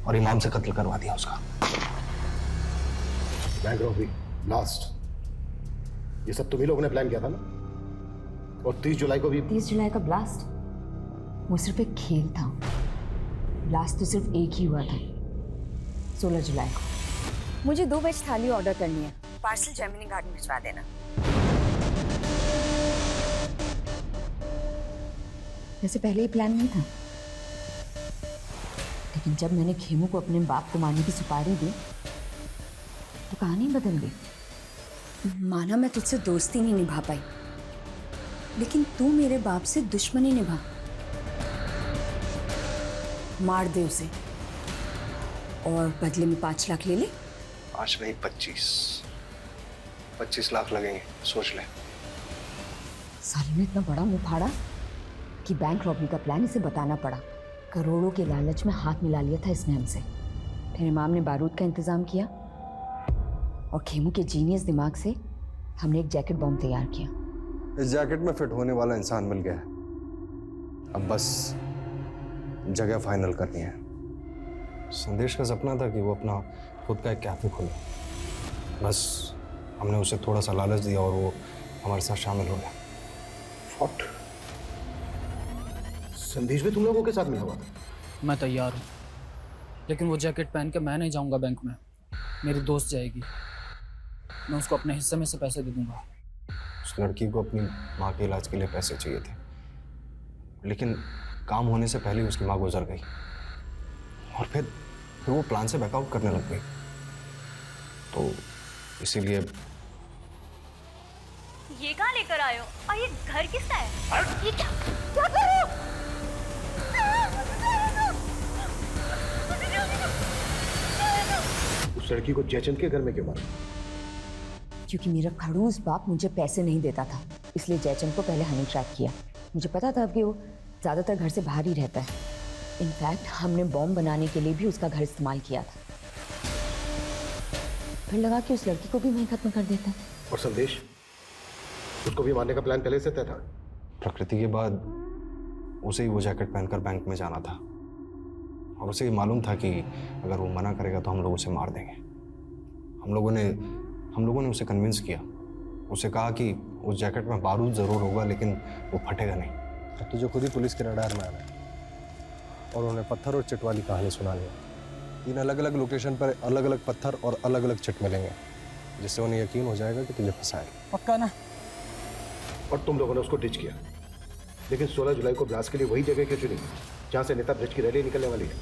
और इमाम से कत्ल करवा दिया उसका। बैंक रॉबरी, ब्लास्ट, ये सब तुम्ही लोगों ने प्लान किया था ना? और 30 जुलाई को भी। 30 जुलाई का ब्लास्ट वो सिर्फ एक खेल था। ब्लास्ट तो सिर्फ एक ही हुआ था, 16 जुलाई को। मुझे 2 वेज थाली ऑर्डर करनी है, पार्सल जेमिनी गार्डन भिजवा देना। वैसे पहले ही प्लान नहीं था, लेकिन जब मैंने खेमू को अपने बाप को मारने की सुपारी दी तो कहानी बदल गई। माना मैं तुझसे दोस्ती नहीं निभा पाई, लेकिन तू मेरे बाप से दुश्मनी निभा। मार दे उसे और बदले में 5 लाख ले ले। 5 नहीं 25 लाख लगेंगे, सोच ले। साले ने इतना बड़ा मुंह फाड़ा कि बैंक रॉबरी का प्लान इसे बताना पड़ा। करोड़ों के लालच में हाथ मिला लिया था इसने हमसे। फिर इमाम ने बारूद का इंतजाम किया और खेमू के जीनियस दिमाग से हमने एक जैकेट बॉम्ब तैयार किया। इस जैकेट में फिट होने वाला इंसान मिल गया है। अब बस जगह फाइनल करनी है। संदेश का सपना था कि वो अपना खुद का एक कैफे खोले। बस हमने उसे थोड़ा सा लालच दिया और वो हमारे साथ शामिल हो गया। व्हाट? संदेश भी तुम लोगों के साथ मिला हुआ था? मैं तैयार हूँ, लेकिन वो जैकेट पहन के मैं नहीं जाऊँगा बैंक में। मेरी दोस्त जाएगी, मैं उसको अपने हिस्से में से पैसे दे दूँगा। उस लड़की को अपनी माँ के इलाज के लिए पैसे चाहिए थे, लेकिन काम होने से पहले उसकी माँ गुजर गई और फिर वो प्लान से बैकआउट करने लग गई। तो इसीलिए ये कहाँ लेकर आए हो और ये घर किसका है? ये क्या कर रहे हो? उस लड़की को जयचंद के घर में क्यों मारा? क्योंकि मेरा खड़ूस बाप मुझे पैसे नहीं देता था, इसलिए जयचंद को पहले हनी ट्रैप किया। मुझे पता था कि वो ज़्यादातर घर से बाहर ही रहता है। इनफैक्ट हमने बॉम्ब बनाने के लिए भी उसका घर इस्तेमाल किया था। फिर लगा कि उस लड़की को भी वहीं खत्म कर देता है। और संदेश, उसको भी मारने का प्लान पहले से तय था? प्रकृति के बाद उसे ही वो जैकेट पहनकर बैंक में जाना था और उसे ये मालूम था कि अगर वो मना करेगा तो हम लोग उसे मार देंगे। हम लोगों ने उसे कन्विंस किया। उसे कहा कि उस जैकेट में बारूद ज़रूर होगा लेकिन वो फटेगा नहीं। अब तुझे खुद ही पुलिस के रडार में आना है और उन्हें पत्थर और चिट वाली कहानी सुनानी है। 3 अलग अलग लोकेशन पर अलग अलग पत्थर और अलग अलग चिट मिलेंगे, जिससे उन्हें यकीन हो जाएगा कि तुझे फंसाएगा। पक्का ना? और तुम लोगों ने उसको डिच किया, लेकिन 16 जुलाई को ब्लास्ट के लिए वही जगह क्यों चुनी जहाँ से नेता ब्रिज की रैली निकलने वाली है?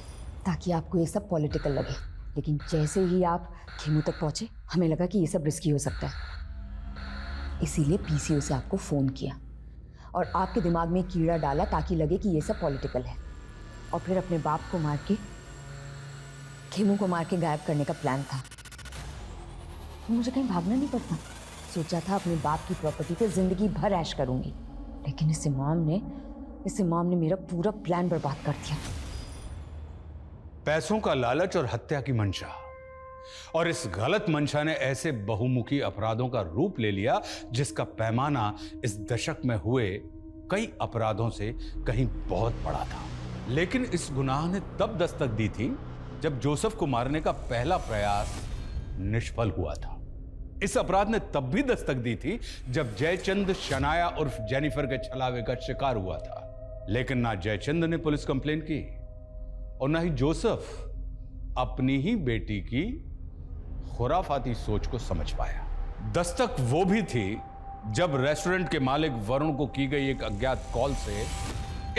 ताकि आपको ये सब पॉलिटिकल लगे। लेकिन जैसे ही आप खेमू तक पहुंचे, हमें लगा कि ये सब रिस्की हो सकता है, इसीलिए पीसीओ से आपको फ़ोन किया और आपके दिमाग में कीड़ा डाला ताकि लगे कि ये सब पॉलिटिकल है। और फिर अपने बाप को मार के, खेमू को मार के गायब करने का प्लान था। मुझे कहीं भागना नहीं पड़ता। सोचा था अपने बाप की प्रॉपर्टी पे जिंदगी भर ऐश करूंगी, लेकिन इस इमाम ने मेरा पूरा प्लान बर्बाद कर दिया। पैसों का लालच और हत्या की मंशा, और इस गलत मंशा ने ऐसे बहुमुखी अपराधों का रूप ले लिया जिसका पैमाना इस दशक में हुए कई अपराधों से कहीं बहुत बड़ा था। लेकिन इस गुनाह ने तब दस्तक दी थी जब जोसेफ को मारने का पहला प्रयास निष्फल हुआ था। इस अपराध ने तब भी दस्तक दी थी जब जयचंद शनाया उर्फ जेनिफर के छलावे का शिकार हुआ था। लेकिन ना जयचंद ने पुलिस कंप्लेंट की और ना ही जोसेफ अपनी ही बेटी की खुराफाती सोच को समझ पाया। दस्तक वो भी थी जब रेस्टोरेंट के मालिक वरुण को की गई एक अज्ञात कॉल से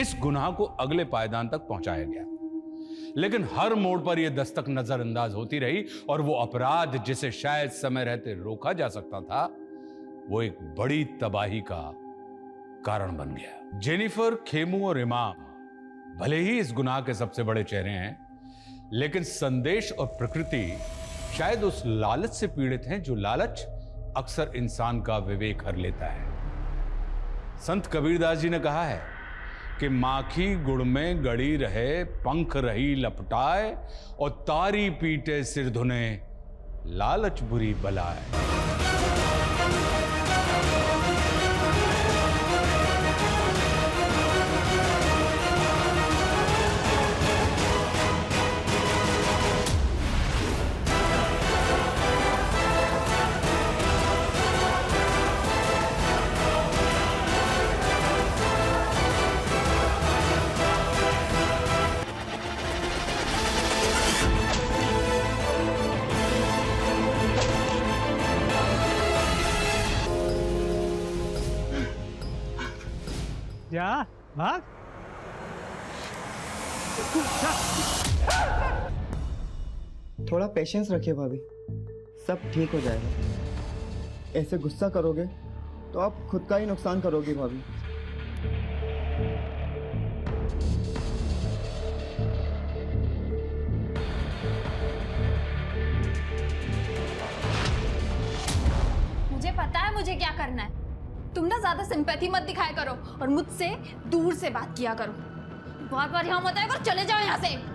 इस गुनाह को अगले पायदान तक पहुंचाया गया। लेकिन हर मोड़ पर यह दस्तक नजरअंदाज होती रही और वो अपराध जिसे शायद समय रहते रोका जा सकता था, वो एक बड़ी तबाही का कारण बन गया। जेनिफर, खेमू और इमाम भले ही इस गुनाह के सबसे बड़े चेहरे हैं, लेकिन संदेश और प्रकृति शायद उस लालच से पीड़ित हैं जो लालच अक्सर इंसान का विवेक हर लेता है। संत कबीरदास जी ने कहा है कि माखी गुड़ में गड़ी रहे, पंख रही लपटाए, और तारी पीटे सिर धुने, लालच बुरी बलाए। जा भाग। थोड़ा पेशेंस रखिए भाभी, सब ठीक हो जाएगा। ऐसे गुस्सा करोगे तो आप खुद का ही नुकसान करोगी भाभी। मुझे पता है मुझे क्या करना है। तुम ना ज्यादा सिंपैथी मत दिखाया करो और मुझसे दूर से बात किया करो। बार बार यहाँ मत आया करो, चले जाओ यहाँ से।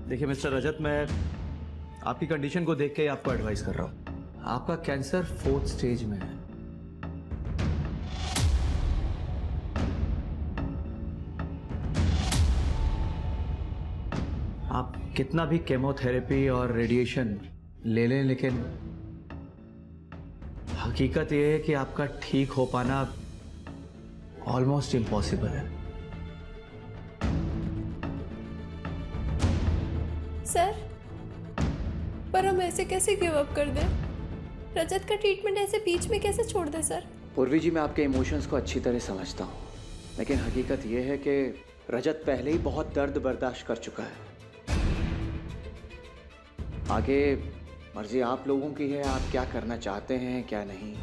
देखिए मिस्टर रजत, मैं आपकी कंडीशन को देख के ही आपको एडवाइस कर रहा हूँ। आपका कैंसर 4th स्टेज में है। आप कितना भी केमोथेरेपी और रेडिएशन ले लें, लेकिन हकीकत यह है कि आपका ठीक हो पाना ऑलमोस्ट इम्पॉसिबल है। सर, पर हम ऐसे कैसे गिव अप कर दें? रजत का ट्रीटमेंट ऐसे बीच में कैसे छोड़ दें सर? पूर्वी जी, मैं आपके इमोशंस को अच्छी तरह समझता हूँ, लेकिन हकीकत यह है कि रजत पहले ही बहुत दर्द बर्दाश्त कर चुका है। आगे मर्जी आप लोगों की है, आप क्या करना चाहते हैं क्या नहीं।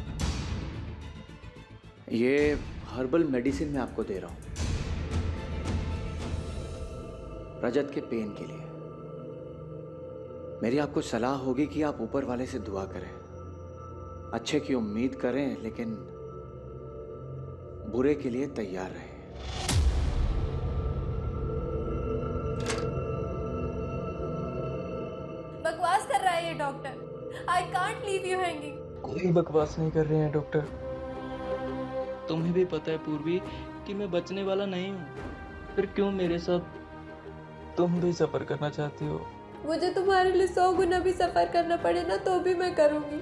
ये हर्बल मेडिसिन मैं आपको दे रहा हूँ रजत के पेन के लिए। मेरी आपको सलाह होगी कि आप ऊपर वाले से दुआ करें, अच्छे की उम्मीद करें, लेकिन बुरे के लिए तैयार रहें। बकवास कर रहा है ये doctor. I can't leave you hanging. कोई बकवास नहीं कर रहे हैं डॉक्टर। तुम्हें भी पता है पूर्वी कि मैं बचने वाला नहीं हूँ, फिर क्यों मेरे साथ तुम भी सफर करना चाहती हो? मुझे तुम्हारे लिए 100 गुना भी सफर करना पड़े ना तो भी मैं करूंगी।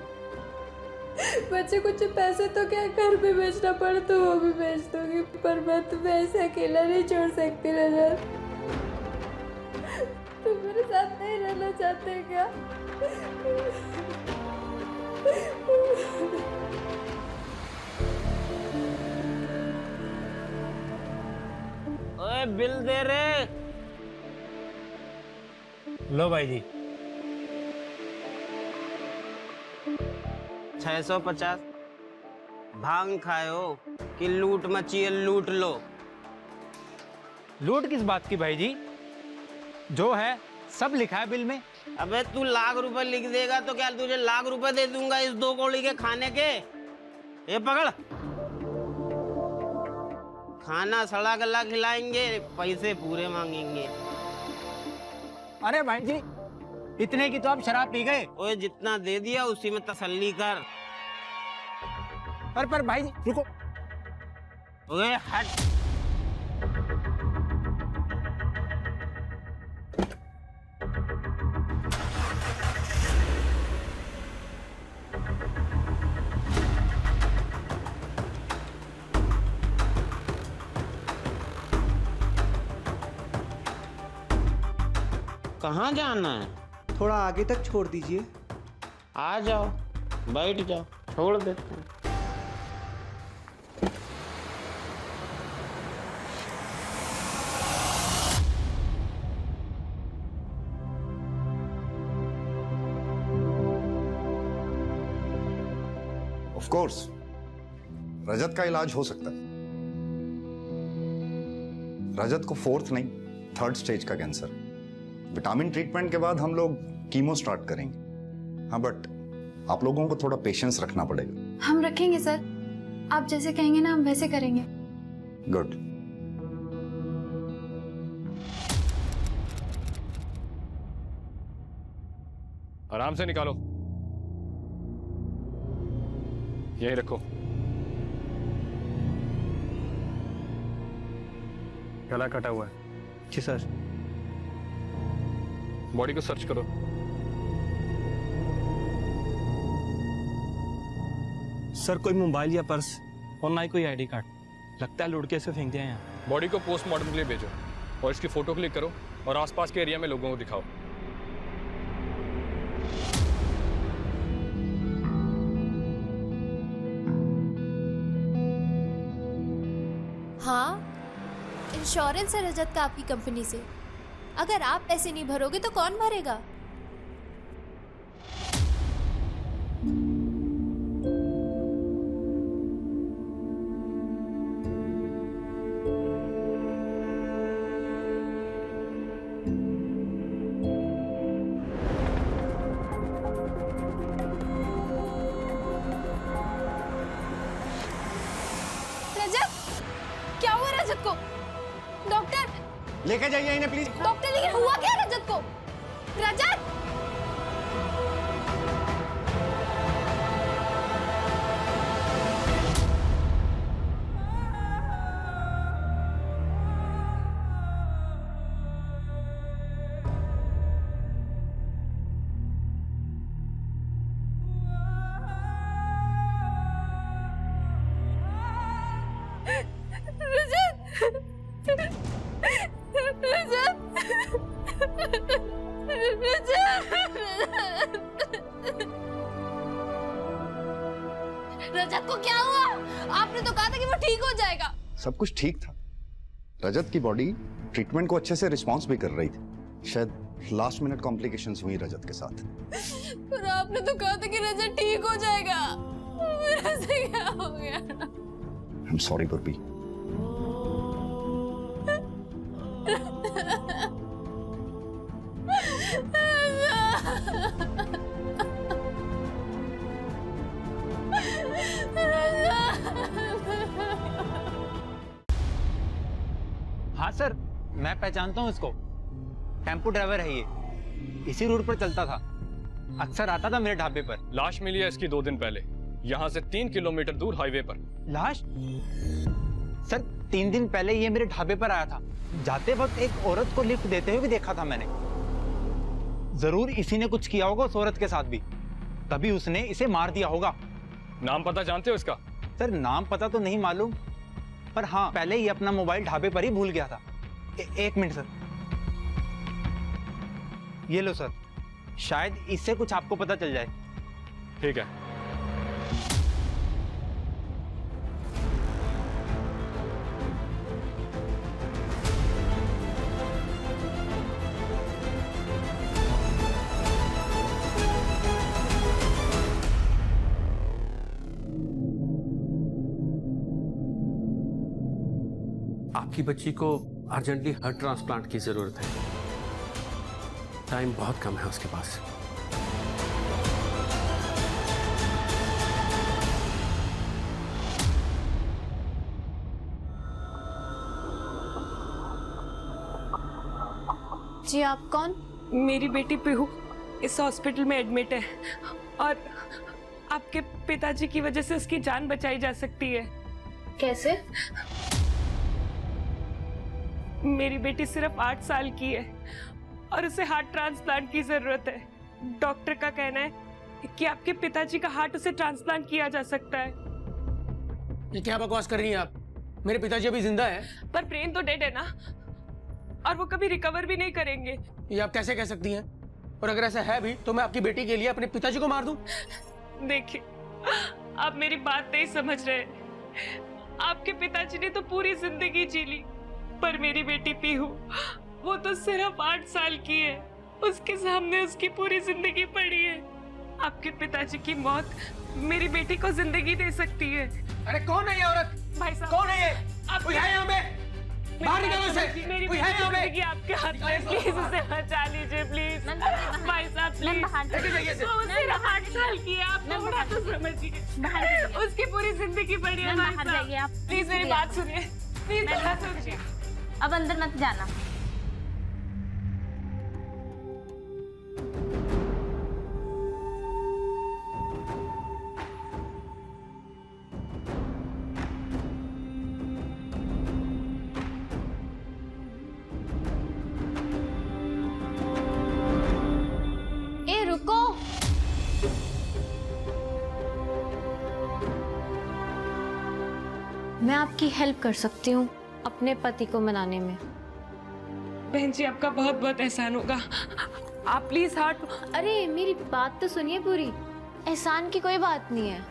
बच्चे कुछ पैसे तो क्या घर पे बेचना पड़े तो वो भी बेच दूंगी, पर मैं तुम्हें ऐसे अकेला नहीं छोड़ सकती रजत। तुम मेरे साथ नहीं रहना चाहते क्या? ओए बिल दे रे। लो भाई जी। 650। भांग खाए हो कि लूट मची है? लूट लो। लूट किस बात की भाई जी? जो है सब लिखा है बिल में। अबे तू लाख रुपए लिख देगा तो क्या तुझे लाख रुपए दे दूंगा इस 2 कौड़ी के खाने के? ये पकड़, खाना सड़ा गला खिलाएंगे, पैसे पूरे मांगेंगे। अरे भाई जी, इतने की तो आप शराब पी गए। ओए जितना दे दिया उसी में तसल्ली कर। पर भाई जी रुको। ओए हट। कहाँ जाना है? थोड़ा आगे तक छोड़ दीजिए। आ जाओ, बैठ जाओ, छोड़ देते हैं। ऑफ कोर्स रजत का इलाज हो सकता है। रजत को 4th नहीं 3rd स्टेज का कैंसर। विटामिन ट्रीटमेंट के बाद हम लोग कीमो स्टार्ट करेंगे। हाँ, बट आप लोगों को थोड़ा पेशेंस रखना पड़ेगा। हम रखेंगे सर, आप जैसे कहेंगे ना हम वैसे करेंगे। गुड। आराम से निकालो, यहीं रखो। गला कटा हुआ है। जी सर। बॉडी को सर्च करो। सर कोई मोबाइल या पर्स और ना ही कोई आईडी कार्ड। लगता है लुढ़के से फेंक दिया यहाँ। बॉडी को पोस्टमार्टम के लिए भेजो और इसकी फोटो क्लिक करो और आसपास के एरिया में लोगों को दिखाओ। हाँ, इंश्योरेंस है रजत का आपकी कंपनी से। अगर आप पैसे नहीं भरोगे तो कौन भरेगा? क्या हुआ रजत को? डॉक्टर लेके जाइए इन्हें प्लीज। डॉक्टर, लेकिन हुआ क्या रजत को? रजत! रजत को क्या हुआ? आपने तो कहा था कि वो ठीक हो जाएगा। सब कुछ ठीक था। रजत की बॉडी ट्रीटमेंट को अच्छे से रिस्पॉन्स भी कर रही थी। शायद लास्ट मिनट कॉम्प्लिकेशंस हुई रजत के साथ। पर आपने तो कहा था कि रजत ठीक हो जाएगा। मेरे से क्या हो गया? आई एम सॉरी बुर्बी। हाँ सर, मैं पहचानता हूँ इसको। टेम्पो ड्राइवर है ये, इसी रूट पर चलता था, अक्सर आता था मेरे ढाबे पर। लाश मिली है इसकी 2 दिन पहले, यहाँ से 3 किलोमीटर दूर हाईवे पर। लाश? सर 3 दिन पहले ये मेरे ढाबे पर आया था। जाते वक्त एक औरत को लिफ्ट देते हुए भी देखा था मैंने। जरूर इसी ने कुछ किया होगा उस औरत के साथ भी, तभी उसने इसे मार दिया होगा। नाम पता जानते हो इसका? सर नाम पता तो नहीं मालूम, पर हाँ पहले ही अपना मोबाइल ढाबे पर ही भूल गया था। एक मिनट सर, ये लो सर, शायद इससे कुछ आपको पता चल जाए। ठीक है। आपकी बच्ची को अर्जेंटली हार्ट ट्रांसप्लांट की जरूरत है। टाइम बहुत कम है उसके पास। जी आप कौन? मेरी बेटी पीहू इस हॉस्पिटल में एडमिट है और आपके पिताजी की वजह से उसकी जान बचाई जा सकती है। कैसे? मेरी बेटी सिर्फ 8 साल की है और उसे हार्ट ट्रांसप्लांट की जरूरत है। डॉक्टर का कहना है कि आपके पिताजी का हार्ट उसे ट्रांसप्लांट किया जा सकता है। ये क्या बकवास कर रही हैं आप? मेरे पिताजी अभी जिंदा है। पर ब्रेन तो डेड है ना, और वो कभी रिकवर भी नहीं करेंगे। ये आप कैसे कह सकती हैं? और अगर ऐसा है भी तो मैं आपकी बेटी के लिए अपने पिताजी को मार दूं? देखिए, आप मेरी बात नहीं समझ रहे। आपके पिताजी ने तो पूरी जिंदगी जी ली, पर मेरी बेटी पीहू, वो तो सिर्फ 8 साल की है। उसके सामने उसकी पूरी जिंदगी पड़ी है। आपके पिताजी की मौत मेरी बेटी को जिंदगी दे सकती है। अरे कौन है ये औरत? भाई साहब, कौन है ये? आप कोई है यहाँ पे? बाहर निकलो इसे। मेरी कोई है यहाँ पे? जिंदगी आपके हाथ में, प्लीज उसे बचा लीजिए प्लीज। भाई साहब प्लीज, वो सिर्फ 8 साल की है, आप थोड़ा तो समझिए। उसकी पूरी जिंदगी पड़ी है। भाई साहब प्लीज मेरी बात सुनिए, प्लीज बात सुनिए। अब अंदर मत जाना। ए रुको, मैं आपकी हेल्प कर सकती हूँ अपने पति को मनाने में। बहन जी आपका बहुत बहुत एहसान होगा, आप प्लीज हार्ट। अरे मेरी बात तो सुनिए पूरी, एहसान की कोई बात नहीं है।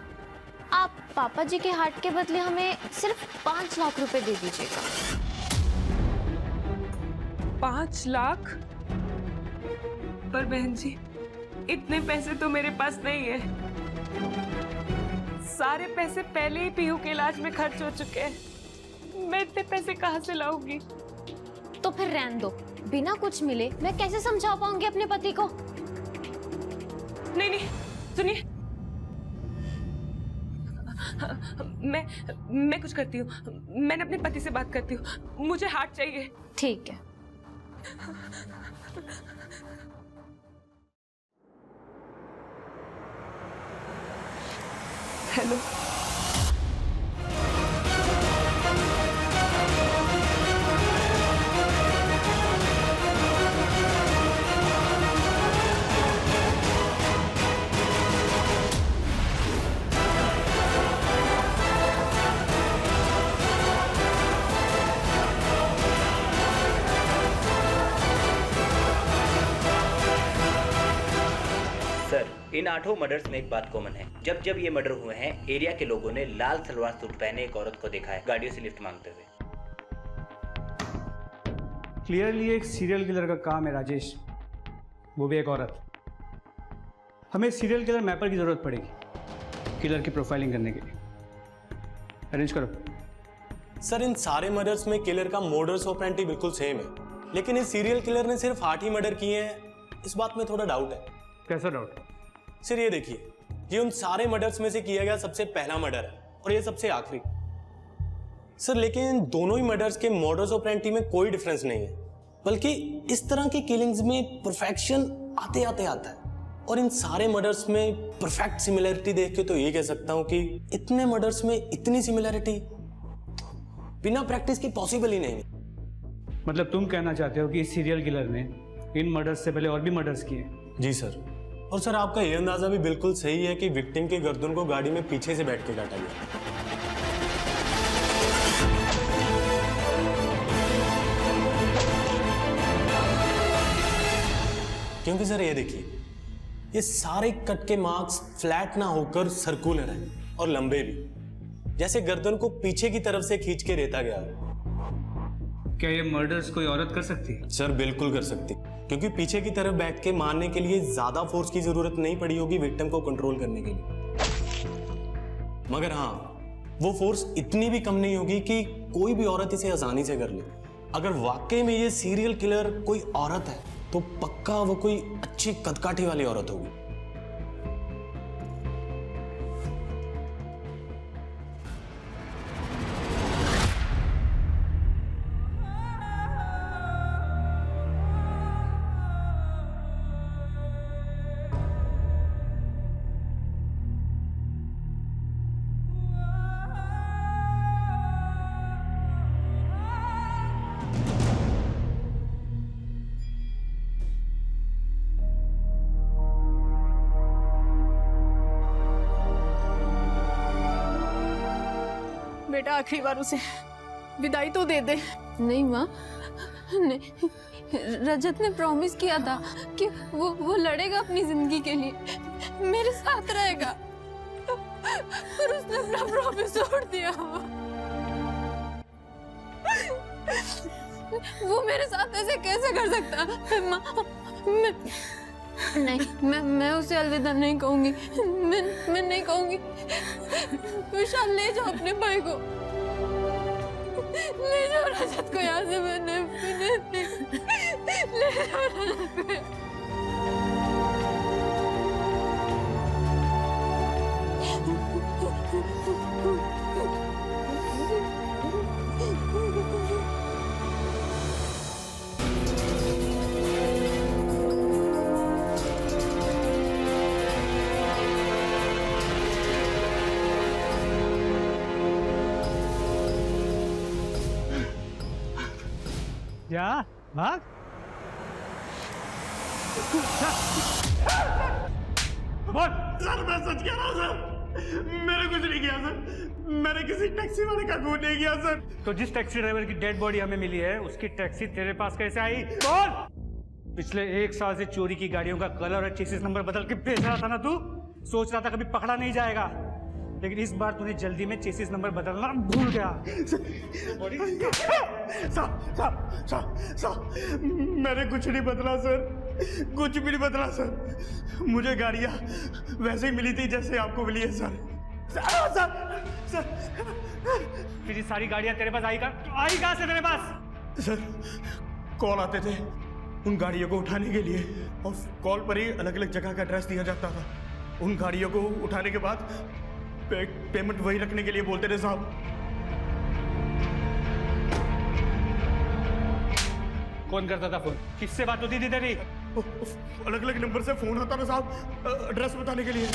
आप पापा जी के हार्ट के बदले हमें सिर्फ 5 लाख रुपए दे दीजिएगा। 5 लाख? पर बहन जी इतने पैसे तो मेरे पास नहीं है, सारे पैसे पहले ही पीहू के इलाज में खर्च हो चुके हैं, मैं इतने पैसे कहाँ से लाऊंगी? तो फिर रहने दो, बिना कुछ मिले मैं कैसे समझा पाऊंगी अपने पति को? नहीं नहीं सुनिए, मैं कुछ करती हूँ, मैंने अपने पति से बात करती हूँ, मुझे हार्ट चाहिए। ठीक है। हेलो, सर, इन 8 मर्डर्स में एक बात कॉमन है, जब जब ये मर्डर हुए हैं एरिया के लोगों ने लाल सलवार सूट पहने एक औरत को देखा है गाड़ियों से लिफ्ट मांगते हुए। क्लियरली एक सीरियल किलर का काम है राजेश, वो भी एक औरत। हमें सीरियल किलर मैपर की ज़रूरत पड़ेगी किलर की प्रोफाइलिंग करने के लिए। अरेंज करो। सर, इन सारे मर्डर्स में किलर का मोडस ऑपरेंडी बिल्कुल सेम है, लेकिन इस सीरियल किलर ने सिर्फ 8 ही मर्डर किए हैं, इस बात में थोड़ा डाउट है। कैसा डाउट? सर ये देखिए, ये उन सारे मर्डर्स में से किया गया सबसे पहला मर्डर है और ये सबसे आखिरी। सर लेकिन दोनों ही मर्डर्स के मोडस ऑपरेंडी में कोई डिफरेंस नहीं है, बल्कि इस तरह की किलिंग्स में परफेक्शन आते आते आता है। और इन सारे मर्डर्स में परफेक्ट सिमिलरिटी देख के तो ये कह सकता हूं कि इतने मर्डर्स में इतनी सिमिलरिटी बिना प्रैक्टिस के पॉसिबल ही नहीं। मतलब तुम कहना चाहते हो कि इस सीरियल किलर ने इन मर्डर्स से पहले और भी मर्डर्स किए? जी सर। और सर आपका ये अंदाजा भी बिल्कुल सही है कि विक्टिम के गर्दन को गाड़ी में पीछे से बैठ के काटा गया। क्योंकि सर ये देखिए, ये सारे कट के मार्क्स फ्लैट ना होकर सर्कुलर हैं और लंबे भी, जैसे गर्दन को पीछे की तरफ से खींच के रेता गया। क्या ये मर्डर्स कोई औरत कर सकती है? सर बिल्कुल कर सकती, क्योंकि पीछे की तरफ बैठ के मारने के लिए ज्यादा फोर्स की जरूरत नहीं पड़ी होगी विक्टिम को कंट्रोल करने के लिए। मगर हाँ, वो फोर्स इतनी भी कम नहीं होगी कि कोई भी औरत इसे आसानी से कर ले। अगर वाकई में ये सीरियल किलर कोई औरत है तो पक्का वो कोई अच्छी कदकाठी वाली औरत होगी। बेटा आखिरी बार उसे विदाई तो दे दे। नहीं माँ, नहीं, रजत ने प्रॉमिस किया था कि वो लड़ेगा अपनी जिंदगी के लिए, मेरे साथ रहेगा, पर उसने अपना प्रॉमिस तोड़ दिया। वो मेरे साथ ऐसे कैसे कर सकता? माँ, मैं उसे अलविदा नहीं कहूंगी, मैं नहीं कहूंगी। विशाल ले जाओ अपने भाई को, ले जाओ रजत को यहाँ से, मैंने ले जाओ रजत को। क्या भाग? सर मैं सच कह रहा हूँ सर। मैंने कुछ नहीं किया सर, मैंने किसी टैक्सी वाले का खून नहीं किया सर। तो जिस टैक्सी ड्राइवर की डेड बॉडी हमें मिली है उसकी टैक्सी तेरे पास कैसे आई? बोल। पिछले 1 साल से चोरी की गाड़ियों का कलर और चेसिस नंबर बदल के बेच रहा था ना तू? सोच रहा था कभी पकड़ा नहीं जाएगा, लेकिन इस बार तूने जल्दी में चेसिस नंबर बदलना भूल गया। साहब, मैंने कुछ नहीं बदला सर, कुछ भी नहीं बदला सर। मुझे गाड़ियाँ वैसे ही मिली थी जैसे आपको मिली है सर। फिर ये सारी गाड़ियाँ तेरे पास आई कहाँ से तेरे पास? सर कॉल आते थे उन गाड़ियों को उठाने के लिए, और कॉल पर ही अलग अलग जगह का एड्रेस दिया जाता था। उन गाड़ियों को उठाने के बाद पेमेंट वही रखने के लिए बोलते थे साहब। कौन करता था फोन? किससे बात होती थी तेरी? अलग अलग नंबर से फोन आता था साहब, एड्रेस बताने के लिए।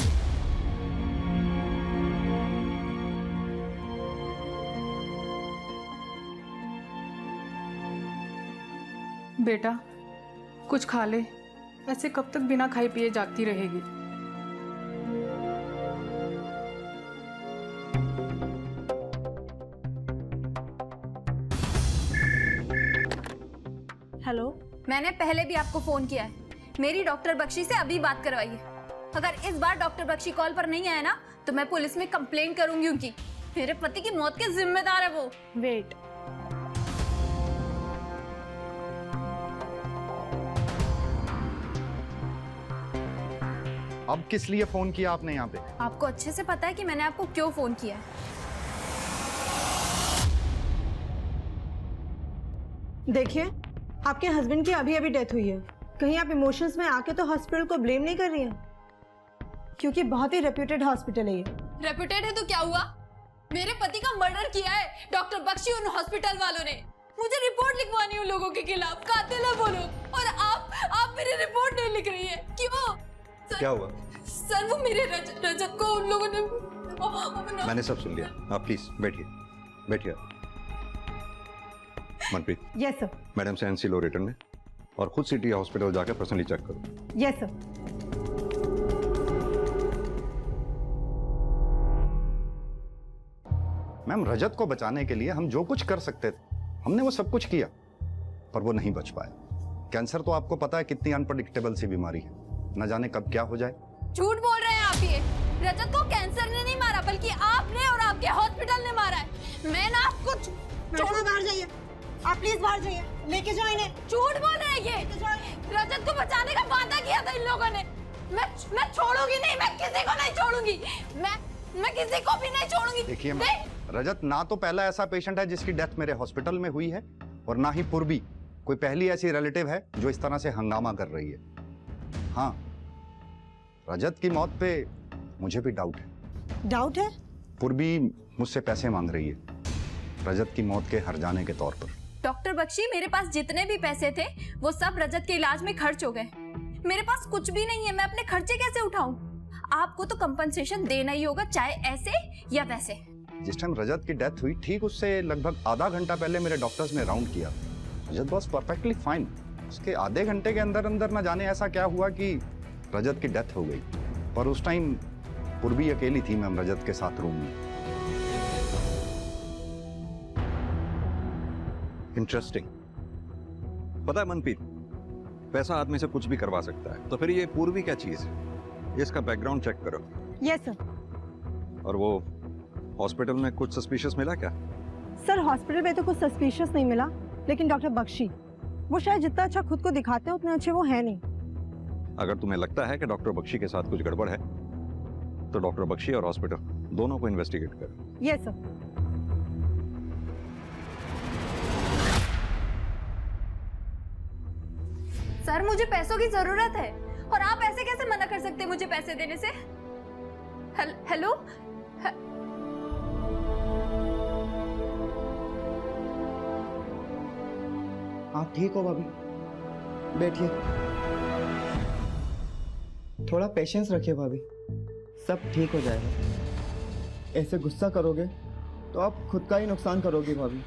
बेटा कुछ खा ले, ऐसे कब तक बिना खाए पिए जागती रहेगी? हेलो, मैंने पहले भी आपको फोन किया है, मेरी डॉक्टर बख्शी से अभी बात करवाइए। अगर इस बार डॉक्टर बख्शी कॉल पर नहीं आया ना तो मैं पुलिस में कंप्लेंट करूंगी उनकी। मेरे पति की मौत के जिम्मेदार है वो। वेट, अब किस लिए फोन किया आपने यहाँ पे? आपको अच्छे से पता है कि मैंने आपको क्यों फोन किया है। देखिए, आपके हस्बैंड की अभी अभी डेथ हुई है। कहीं आप इमोशंस में आके तो हॉस्पिटल को ब्लेम नहीं कर रही हैं? क्योंकि बहुत ही रेप्यूटेड हॉस्पिटल है ये। रेप्यूटेड है तो क्या हुआ? मेरे पति का मर्डर किया है डॉक्टर बख्शी उन हॉस्पिटल वालों ने। मुझे रिपोर्ट लिखवानी है उन लोगों के खिलाफ, कातिल है वो लोग। और आप मेरी रिपोर्ट नहीं लिख रही है, क्यों? क्या हुआ? सर वो मेरे रजत को उन लोगों ने। मैंने सब सुन लिया, आप प्लीज बैठिए, बैठिए। मनप्रीत। Yes sir. मैडम से एनसी लो रिटर्न में, और खुद सिटी हॉस्पिटल जाकर पर्सनली चेक करो। Yes sir. मैम, रजत को बचाने के लिए हम जो कुछ कर सकते थे हमने वो सब कुछ किया, पर वो नहीं बच पाया। कैंसर तो आपको पता है कितनी अनप्रेडिक्टेबल सी बीमारी है, न जाने कब क्या हो जाए। झूठ बोल रहे हैं आप ये। रजत को कैंसर ने नहीं मारा, बल्कि आपने और आपके हॉस्पिटल ने मारा है। मैं ना आपको छोड़ो, बाहर जाइए आप, प्लीज बाहर जाइए, लेके जाओ इन्हें। झूठ बोल रहे हैं ये। रजत को बचाने का वादा किया था इन लोगों ने। मैं छोड़ूंगी नहीं, मैं किसी को नहीं छोड़ूंगी, मैं किसी को भी नहीं छोड़ूंगी। देखिए रजत ना तो पहला ऐसा पेशेंट है जिसकी डेथ मेरे हॉस्पिटल में हुई है, और ना ही पूर्वी कोई पहली ऐसी रिलेटिव है जो इस तरह से हंगामा कर रही है। हाँ, रजत की मौत पे मुझे भी डाउट है। डाउट है? पूर्वी मुझसे पैसे मांग रही है रजत की मौत के हर जाने के तौर पर। डॉक्टर बख्शी, मेरे पास जितने भी पैसे थे वो सब रजत के इलाज में खर्च हो गए। मेरे पास कुछ भी नहीं है, मैं अपने खर्चे कैसे उठाऊं? आपको तो कंपनसेशन देना ही होगा, चाहे ऐसे या वैसे। जिस टाइम रजत की डेथ हुई ठीक उससे लगभग आधा घंटा पहले मेरे डॉक्टर्स ने राउंड किया। रजत वाज परफेक्टली फाइन। उसके आधे घंटे के अंदर अंदर न जाने ऐसा क्या हुआ कि रजत की डेथ हो गई। पर उस टाइम पूर्वी अकेली थी मैम रजत के साथ रूम में। इंटरेस्टिंग। पता है मनप्रीत, पैसा आदमी से कुछ भी करवा सकता है, तो फिर ये पूर्वी क्या चीज है? इसका बैकग्राउंड चेक करो। Yes sir. और वो हॉस्पिटल में कुछ सस्पिशियस मिला क्या? सर हॉस्पिटल में तो कुछ सस्पिशियस नहीं मिला, लेकिन डॉक्टर बख्शी वो शायद जितना अच्छा खुद को दिखाते हैं उतने अच्छे वो है नहीं। अगर तुम्हें लगता है कि डॉक्टर बख्शी के साथ कुछ गड़बड़ है तो डॉक्टर बख्शी और हॉस्पिटल दोनों को इन्वेस्टिगेट करो। Yes sir. सर मुझे पैसों की जरूरत है, और आप ऐसे कैसे मना कर सकते हैं मुझे पैसे देने से? हेलो? आप ठीक हो भाभी? बैठिए, थोड़ा पेशेंस रखिए भाभी, सब ठीक हो जाएगा। ऐसे गुस्सा करोगे तो आप खुद का ही नुकसान करोगे भाभी।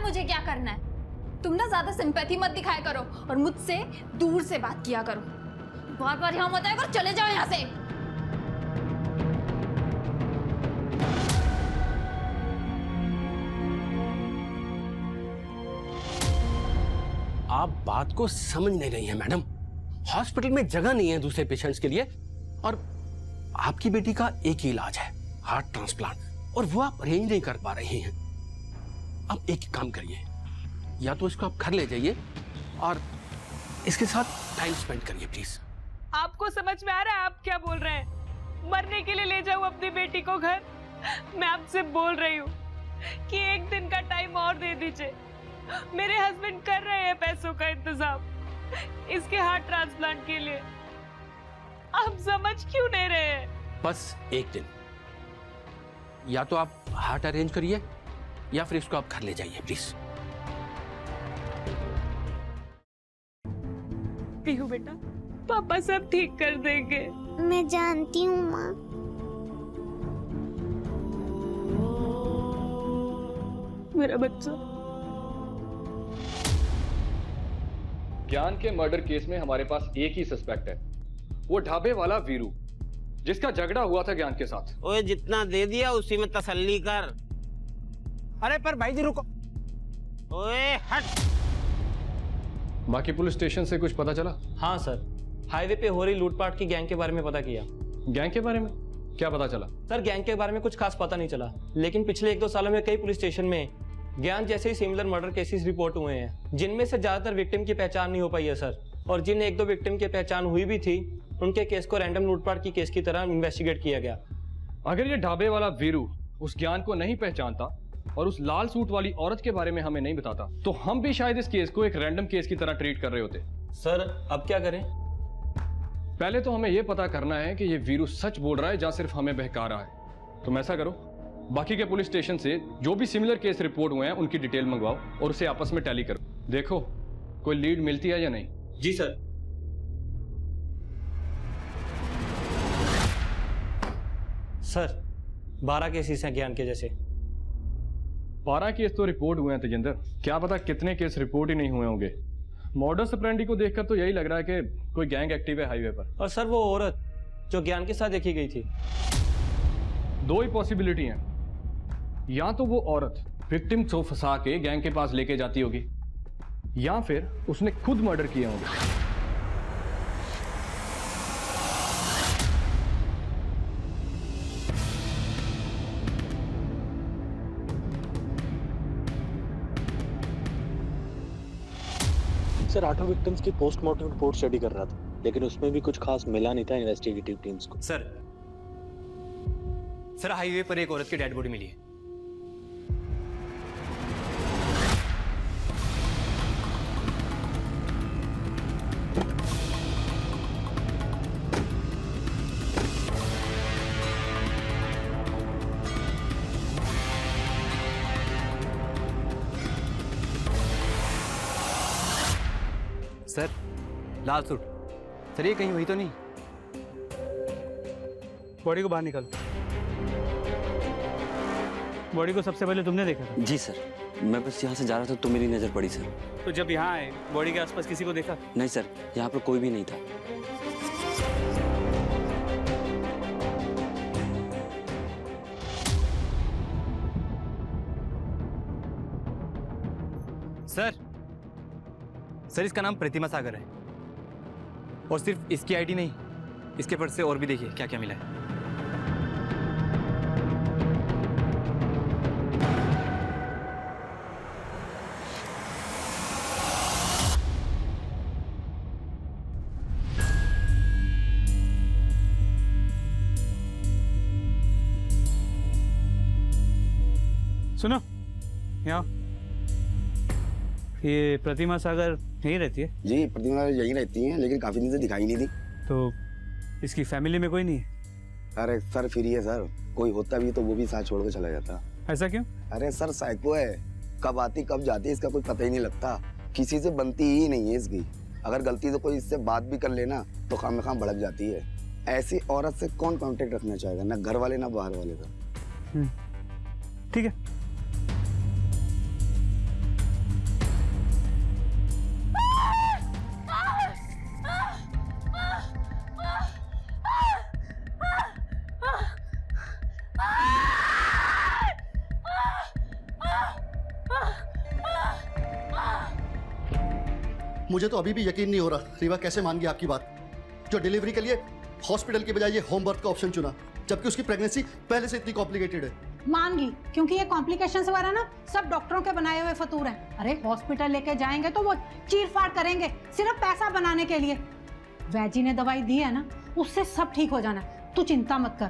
मुझे क्या करना है। तुम ना ज्यादा सिंपैथी मत दिखाया करो और मुझसे दूर से बात किया करो। बार बार यहाँ मत आया करो, चले जाओ यहाँ से। आप बात को समझ नहीं रही हैं मैडम। हॉस्पिटल में जगह नहीं है दूसरे पेशेंट्स के लिए, और आपकी बेटी का एक ही इलाज है, हार्ट ट्रांसप्लांट, और वो आप अरेंज नहीं कर पा रही हैं। अब एक काम करिए, या तो इसको आप घर ले जाइए और इसके साथ टाइम स्पेंड करिए प्लीज। आपको समझ में आ रहा है आप क्या बोल रहे हैं? मरने के लिए ले जाऊं अपनी बेटी को घर? मैं आपसे बोल रही हूँ कि एक दिन का टाइम और दे दीजिए। मेरे हस्बैंड कर रहे हैं पैसों का इंतजाम इसके हार्ट ट्रांसप्लांट के लिए। आप समझ क्यों नहीं रहे हैं? बस एक दिन, या तो आप हार्ट अरेंज करिए या फिर इसको आप घर ले जाइए प्लीज। पीहू बेटा, पापा सब ठीक कर देंगे। मैं जानती हूँ माँ। मेरा बच्चा। ज्ञान के मर्डर केस में हमारे पास एक ही सस्पेक्ट है, वो ढाबे वाला वीरू, जिसका झगड़ा हुआ था ज्ञान के साथ। ओए जितना दे दिया उसी में तसल्ली कर। अरे पर भाई जी रुको। ओए हट। बाकी पुलिस स्टेशन से कुछ पता चला? हाँ सर, हाईवे पे हो रही लूटपाट की गैंग के बारे में पता किया। गैंग के बारे में क्या पता चला? सर गैंग के बारे में कुछ खास पता नहीं चला, लेकिन पिछले 1-2 सालों में कई पुलिस स्टेशन में ज्ञान जैसे ही सिमिलर मर्डर केसेस रिपोर्ट हुए हैं, जिनमें से ज्यादातर विक्टिम की पहचान नहीं हो पाई है सर। और जिन 1-2 विक्टिम की पहचान हुई भी थी, उनके केस को रैंडम लूटपाट की केस की तरह इन्वेस्टिगेट किया गया। अगर ये ढाबे वाला वीरू उस ज्ञान को नहीं पहचानता और उस लाल सूट वाली औरत के बारे में हमें नहीं बताता, तो हम भी शायद इस केस को एक रैंडम केस की तरह ट्रीट कर रहे होते। सर अब क्या करें? पहले तो हमें यह पता करना है कि ये वीरू सच बोल रहा है या सिर्फ हमें बहका रहा है। तुम ऐसा करो, बाकी के पुलिस स्टेशन से जो भी सिमिलर केस रिपोर्ट हुए हैं उनकी डिटेल मंगवाओ और उसे आपस में टैली करो। देखो कोई लीड मिलती है या नहीं। जी सर। सर 12 केसेस हैं ज्ञान के जैसे। 12 केस तो रिपोर्ट हुए हैं तेजिंदर, क्या पता कितने केस रिपोर्ट ही नहीं हुए होंगे। मॉडस ऑपरेंडी को देखकर तो यही लग रहा है कि कोई गैंग एक्टिव है हाईवे पर। और सर वो औरत जो ज्ञान के साथ देखी गई थी। 2 ही पॉसिबिलिटी हैं, या तो वो औरत विक्टिम को फंसा के गैंग के पास लेके जाती होगी, या फिर उसने खुद मर्डर किए होंगे। सर 8 विक्टिम्स की पोस्टमार्टम रिपोर्ट स्टडी कर रहा था, लेकिन उसमें भी कुछ खास मिला नहीं था इन्वेस्टिगेटिव टीम्स को। सर हाईवे पर एक औरत की डेड बॉडी मिली है। सर लाल सूट, सर ये कहीं वही तो नहीं? बॉडी को बाहर निकाल। बॉडी को सबसे पहले तुमने देखा था? जी सर, मैं बस यहाँ से जा रहा था तो मेरी नज़र पड़ी सर। तो जब यहाँ आए बॉडी के आसपास किसी को देखा? नहीं सर, यहाँ पर कोई भी नहीं था। सर इसका नाम प्रतिमा सागर है, और सिर्फ इसकी आईडी नहीं, इसके पर्स से और भी देखिए क्या क्या मिला है। सुनो यहाँ, ये प्रतिमा सागर यहीं रहती है? जी प्रतिमा यहीं रहती हैं, लेकिन काफी दिन से दिखाई नहीं थी। तो इसकी फैमिली में कोई नहीं है? अरे सर फ्री है सर, कोई होता भी तो वो भी साथ छोड़ के चला जाता। ऐसा क्यों? अरे सर साइको है, कब आती कब जाती इसका कोई पता ही नहीं लगता, किसी से बनती ही नहीं है इसकी। अगर गलती से कोई इससे बात भी कर लेना तो खाम खाम भड़क जाती है। ऐसी औरत से कौन कांटेक्ट रखना चाहेगा, ना घर वाले ना बाहर वाले का। ठीक है, मुझे तो अभी भी यकीन नहीं हो रहा रीवा कैसे मान गई आपकी बात, जो डिलीवरी के लिए हॉस्पिटल की बजाय ये होम बर्थ का ऑप्शन चुना, जबकि उसकी प्रेगनेंसी पहले से इतनी कॉम्प्लिकेटेड है। मान गई, क्योंकि ये कॉम्प्लिकेशंस वगैरह ना सब डॉक्टरों के बनाए हुए फतूर हैं। अरे हॉस्पिटल लेके जाएंगे तो वो चीर फाड़ करेंगे सिर्फ पैसा बनाने के लिए। वैजी ने दवाई दी है ना, उससे सब ठीक हो जाना, तू चिंता मत कर।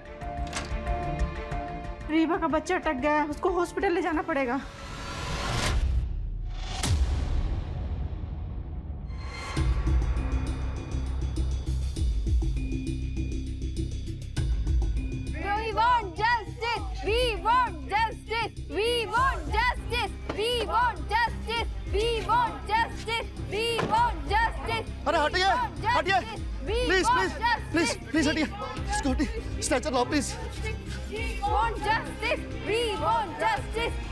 रीवा का बच्चा अटक गया है, उसको हॉस्पिटल ले जाना पड़ेगा। We want justice. We want justice. We want justice. We want justice. We want justice. We want justice. अरे हटिए, हटिए, प्लीज प्लीज प्लीज प्लीज हटिए, स्कूटी स्ट्रेचर लाओ please. We want justice. We want justice.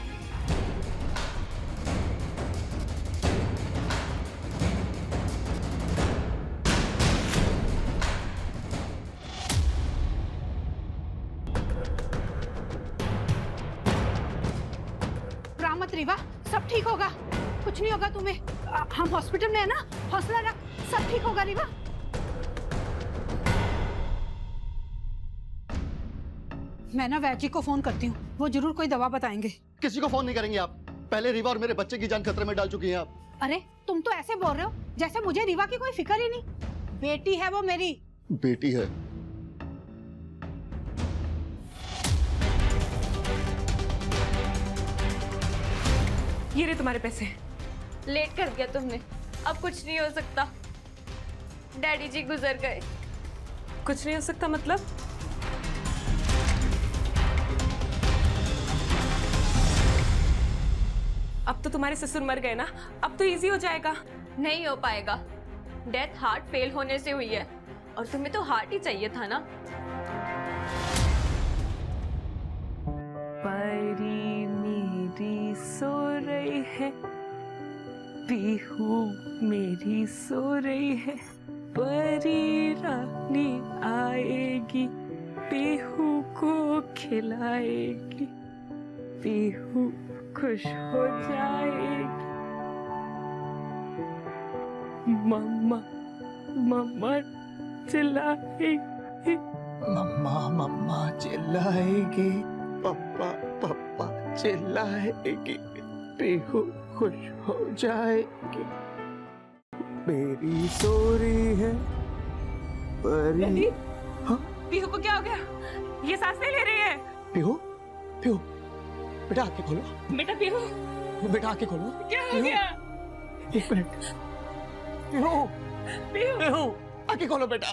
मत रीवा, सब ठीक होगा, कुछ नहीं होगा तुम्हें। हम हॉस्पिटल में है ना, हौसला रख, सब ठीक होगा रीवा। मैं ना वैजी को फोन करती हूँ, वो जरूर कोई दवा बताएंगे। किसी को फोन नहीं करेंगे आप, पहले रीवा और मेरे बच्चे की जान खतरे में डाल चुकी हैं आप। अरे तुम तो ऐसे बोल रहे हो जैसे मुझे रीवा की कोई फिक्र ही नहीं। बेटी है वो मेरी। बेटी है? ये रहे तुम्हारे पैसे। लेट कर दिया तुमने, अब कुछ नहीं हो सकता। डैडी जी गुजर गए। कुछ नहीं हो सकता मतलब? अब तो तुम्हारे ससुर मर गए ना, अब तो इजी हो जाएगा। नहीं हो पाएगा, डेथ हार्ट फेल होने से हुई है और तुम्हें तो हार्ट ही चाहिए था ना। परी मेरी सो रही है, पीहू मेरी सो रही है, परी रानी आएगी, पीहू को खिलाएगी, पीहू खुश हो जाएगी। मम्मा मम्मा चिल्लाएगी, मम्मा मम्मा चिल्लाएगी, पापा पापा चिल्लाएगी, पीहू खुश हो जाएगी, मेरी सो रही है परी। हाँ? पीहू को क्या हो गया? ये सांस नहीं ले रही है। पीहू पीहू बेटा आंखें खोलो। बेटा पीहू, बेटा आंखें खोलो। क्या हो गया? एक मिनट। पीहू पीहू आंखें खोलो बेटा।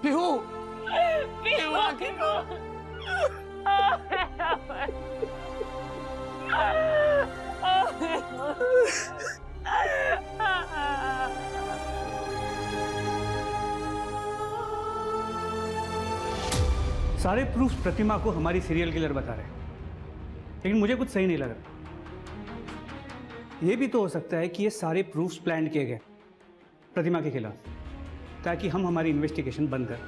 पीहू पीहू आंखें खोलो। सारे प्रूफ प्रतिमा को हमारी सीरियल किलर बता रहे हैं, लेकिन मुझे कुछ सही नहीं लग रहा। यह भी तो हो सकता है कि ये सारे प्रूफ्स प्लान किए गए प्रतिमा के खिलाफ, ताकि हम हमारी इन्वेस्टिगेशन बंद करें।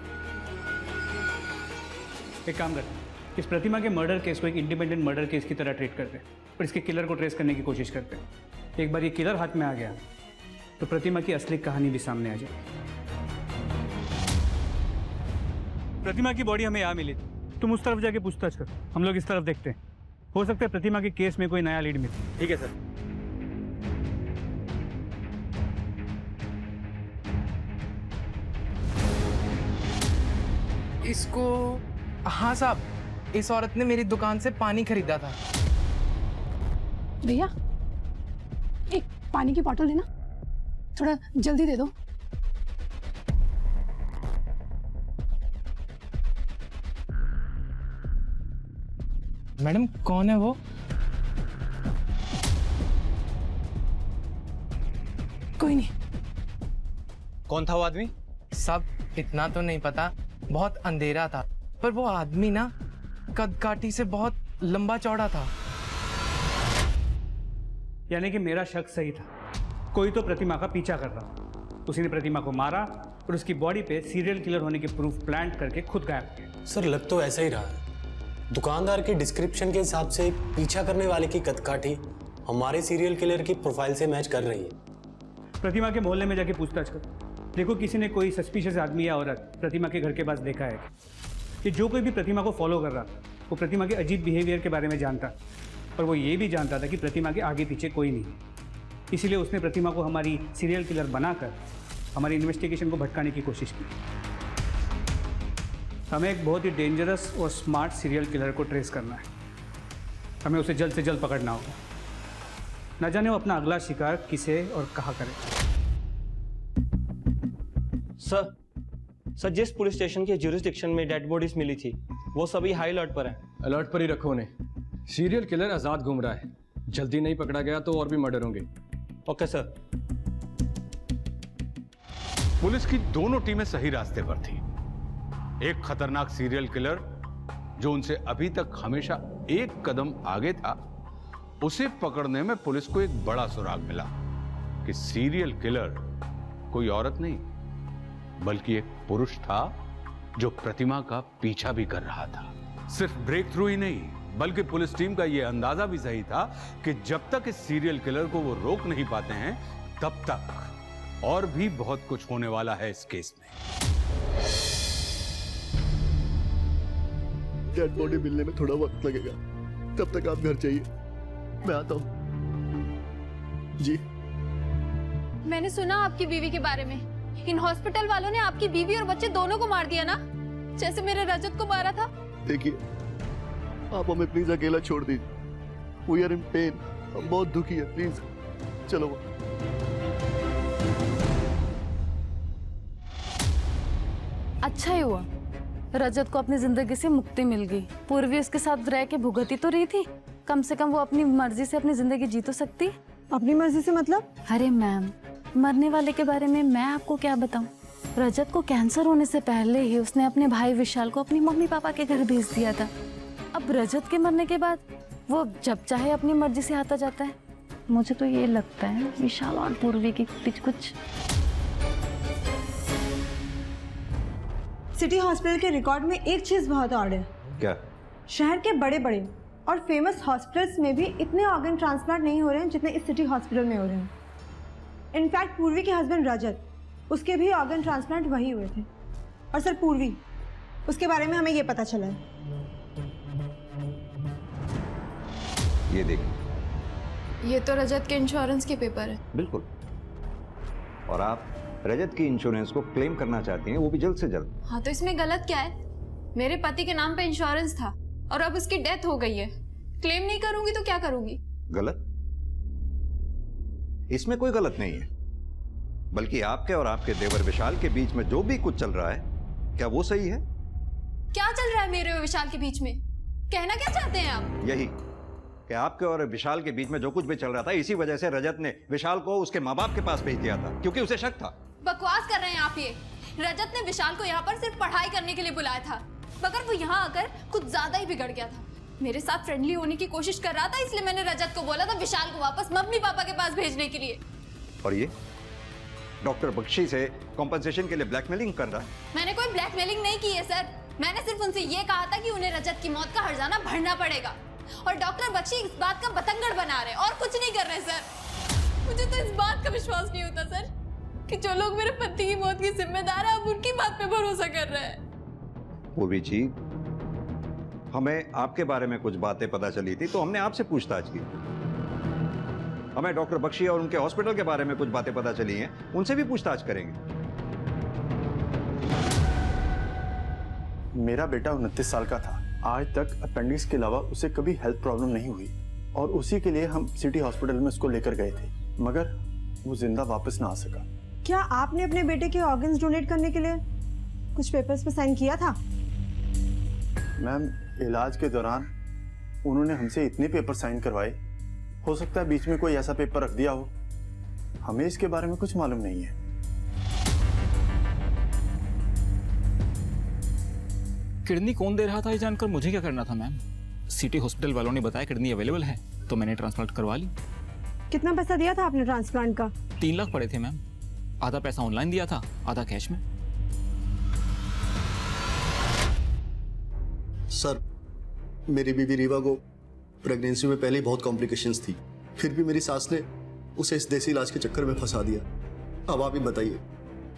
एक काम करते हैं, इस प्रतिमा के मर्डर केस को एक इंडिपेंडेंट मर्डर केस की तरह ट्रीट करते हैं और इसके किलर को ट्रेस करने की कोशिश करते हैं। एक बार ये किलर हाथ में आ गया तो प्रतिमा की असली कहानी भी सामने आ जाएगी। प्रतिमा की बॉडी हमें यहाँ मिली, तुम उस तरफ जाके पूछताछ करो, हम लोग इस तरफ देखते हैं। हो सकता है प्रतिमा के केस में कोई नया लीड मिले। ठीक है सर। इसको, हाँ साहब, इस औरत ने मेरी दुकान से पानी खरीदा था। भैया एक पानी की बॉटल देना, थोड़ा जल्दी दे दो। मैडम कौन है वो? कोई नहीं। कौन था वो आदमी? सब इतना तो नहीं पता, बहुत अंधेरा था, पर वो आदमी ना कद काठी से बहुत लंबा चौड़ा था। यानी कि मेरा शक सही था, कोई तो प्रतिमा का पीछा कर रहा। उसी ने प्रतिमा को मारा और उसकी बॉडी पे सीरियल किलर होने के प्रूफ प्लांट करके खुद गायब किया। सर लग तो ऐसा ही रहा है। दुकानदार के डिस्क्रिप्शन के हिसाब से पीछा करने वाले की कदकाठी हमारे सीरियल किलर की प्रोफाइल से मैच कर रही है। प्रतिमा के मोहल्ले में जाके पूछताछ करो। देखो किसी ने कोई सस्पिशियस आदमी या औरत प्रतिमा के घर के पास देखा है कि जो कोई भी प्रतिमा को फॉलो कर रहा वो प्रतिमा के अजीब बिहेवियर के बारे में जानता, और वो ये भी जानता था कि प्रतिमा के आगे पीछे कोई नहीं है। इसीलिए उसने प्रतिमा को हमारी सीरियल किलर बनाकर हमारी इन्वेस्टिगेशन को भटकाने की कोशिश की। हमें एक बहुत ही डेंजरस और स्मार्ट सीरियल किलर को ट्रेस करना है। हमें उसे जल्द से जल्द पकड़ना होगा। न जाने वो अपना अगला शिकार किसे और कहाँ करे। सर जिस पुलिस स्टेशन के ज्यूरिसडिक्शन में डेड बॉडीज मिली थी वो सभी हाई अलर्ट पर हैं। अलर्ट पर ही रखो उन्हें। सीरियल किलर आजाद घूम रहा है, जल्दी नहीं पकड़ा गया तो और भी मर्डर होंगे। Okay sir. पुलिस की दोनों टीमें सही रास्ते पर थी। एक खतरनाक सीरियल किलर जो उनसे अभी तक हमेशा एक कदम आगे था, उसे पकड़ने में पुलिस को एक बड़ा सुराग मिला कि सीरियल किलर कोई औरत नहीं बल्कि एक पुरुष था जो प्रतिमा का पीछा भी कर रहा था। सिर्फ ब्रेक थ्रू ही नहीं बल्कि पुलिस टीम का यह अंदाजा भी सही था कि जब तक इस सीरियल किलर को वो रोक नहीं पाते हैं तब तक और भी बहुत कुछ होने वाला है इस केस में। डेड बॉडी मिलने में थोड़ा वक्त लगेगा, तब तक आप घर जाइए, मैं आता हूं। जी मैंने सुना आपकी बीवी के बारे में। इन हॉस्पिटल वालों ने आपकी बीवी और बच्चे दोनों को मार दिया ना, जैसे मेरे रजत को मारा था। देखिए आप हमें प्लीज अकेला छोड़ दीजिए, वी आर इन पेन, हम बहुत दुखी है, प्लीज चलो। अच्छा ही हुआ रजत को अपनी जिंदगी से मुक्ति मिल गई। पूर्वी उसके साथ रह के भुगती तो रही थी, कम से कम वो अपनी मर्जी से अपनी जिंदगी जी तो सकती। अपनी मर्जी से मतलब? अरे मैम, मरने वाले के बारे में मैं आपको क्या बताऊं। रजत को कैंसर होने से पहले ही उसने अपने भाई विशाल को अपनी मम्मी पापा के घर भेज दिया था। अब रजत के मरने के बाद वो जब चाहे अपनी मर्जी से आता जाता है। मुझे तो ये लगता है विशाल और पूर्वी के बीच कुछ। सिटी हॉस्पिटल के रिकॉर्ड में एक चीज बहुत ऑड है। क्या? शहर के बड़े बड़े और फेमस हॉस्पिटल्स में भी इतने ऑर्गन ट्रांसप्लांट नहीं हो रहे हैं जितने इस सिटी हॉस्पिटल में हो रहे हैं। इनफैक्ट पूर्वी के हस्बैंड रजत, उसके भी ऑर्गन ट्रांसप्लांट वही हुए थे। और सर पूर्वी, उसके बारे में हमें ये पता चला है। ये देखिए, ये तो रजत के इंश्योरेंस के पेपर है। बिल्कुल। और आप रजत की इंश्योरेंस को क्लेम करना चाहती हैं, वो भी जल्द से जल्द। हाँ तो इसमें गलत क्या है? मेरे पति के नाम पे इंश्योरेंस था और अब उसकी डेथ हो गई है। क्लेम नहीं करूंगी तो क्या करूंगी? गलत? इसमें कोई गलत नहीं है, बल्कि आपके और आपके देवर विशाल के बीच में जो भी कुछ चल रहा है, क्या वो सही है? क्या चल रहा है मेरे और विशाल के बीच में? कहना क्या चाहते हैं आप? यही कि आपके और विशाल के बीच में जो कुछ भी चल रहा था, इसी वजह से रजत ने विशाल को उसके माँ बाप के पास भेज दिया था, क्योंकि उसे शक था। बकवास कर रहे हैं आप ये। रजत ने विशाल को यहाँ पर सिर्फ पढ़ाई करने के लिए बुलाया था, मगर वो यहाँ आकर कुछ ज्यादा ही बिगड़ गया था। मेरे साथ फ्रेंडली होने की कोशिश कर रहा था, इसलिए मैंने रजत को बोला था विशाल को वापस मम्मी पापा के पास भेजने के लिए। और ये डॉक्टर बख्शी से कॉम्पनसेशन के लिए ब्लैकमेलिंग कर रहा है। मैंने कोई ब्लैकमेलिंग नहीं की है सर। मैंने सिर्फ उनसे ये कहा था कि उन्हें रजत की मौत का हर्जाना भरना पड़ेगा, और डॉक्टर बख्शी इस बात का बतंगड़ बना रहे और कुछ नहीं कर रहे सर। मुझे तो इस बात का विश्वास नहीं होता सर कि जो लोग मेरे पति की मौत की जिम्मेदार है अब उनकी बात पे भरोसा कर रहे हैं। पूर्वी जी, हमें आपके बारे में कुछ बातें पता चली थी तो हमने आपसे पूछताछ की। हमें डॉक्टर बख्शी और उनके हॉस्पिटल के बारे में कुछ बातें पता चली हैं, उनसे भी पूछताछ करेंगे। मेरा बेटा 29 साल का था, आज तक अपेंडिक्स के अलावा उसे कभी हेल्थ प्रॉब्लम नहीं हुई, और उसी के लिए हम सिटी हॉस्पिटल में उसको लेकर गए थे, मगर वो जिंदा वापस ना आ सका। क्या आपने अपने बेटे के ऑर्गन्स डोनेट करने के लिए कुछ पेपर्स पे साइन किया था? मैम, इलाज के दौरान उन्होंने हमसे इतने पेपर साइन करवाए, हो सकता है बीच में कोई ऐसा पेपर रख दिया हो, हमें इसके बारे में कुछ मालूम नहीं है। किडनी कौन दे रहा था ये जानकर मुझे क्या करना था मैम? सिटी हॉस्पिटल वालों ने बताया किडनी अवेलेबल है तो मैंने ट्रांसप्लांट करवा ली। कितना पैसा दिया था आपने ट्रांसप्लांट का? 3 लाख पड़े थे मैम। आधा पैसा ऑनलाइन दिया था, आधा कैश में। सर, मेरी बीवी रीवा को प्रेगनेंसी में पहले ही बहुत कॉम्प्लिकेशंस थी, फिर भी मेरी सास ने उसे इस देसी इलाज के चक्कर में फंसा दिया। अब आप ही बताइए,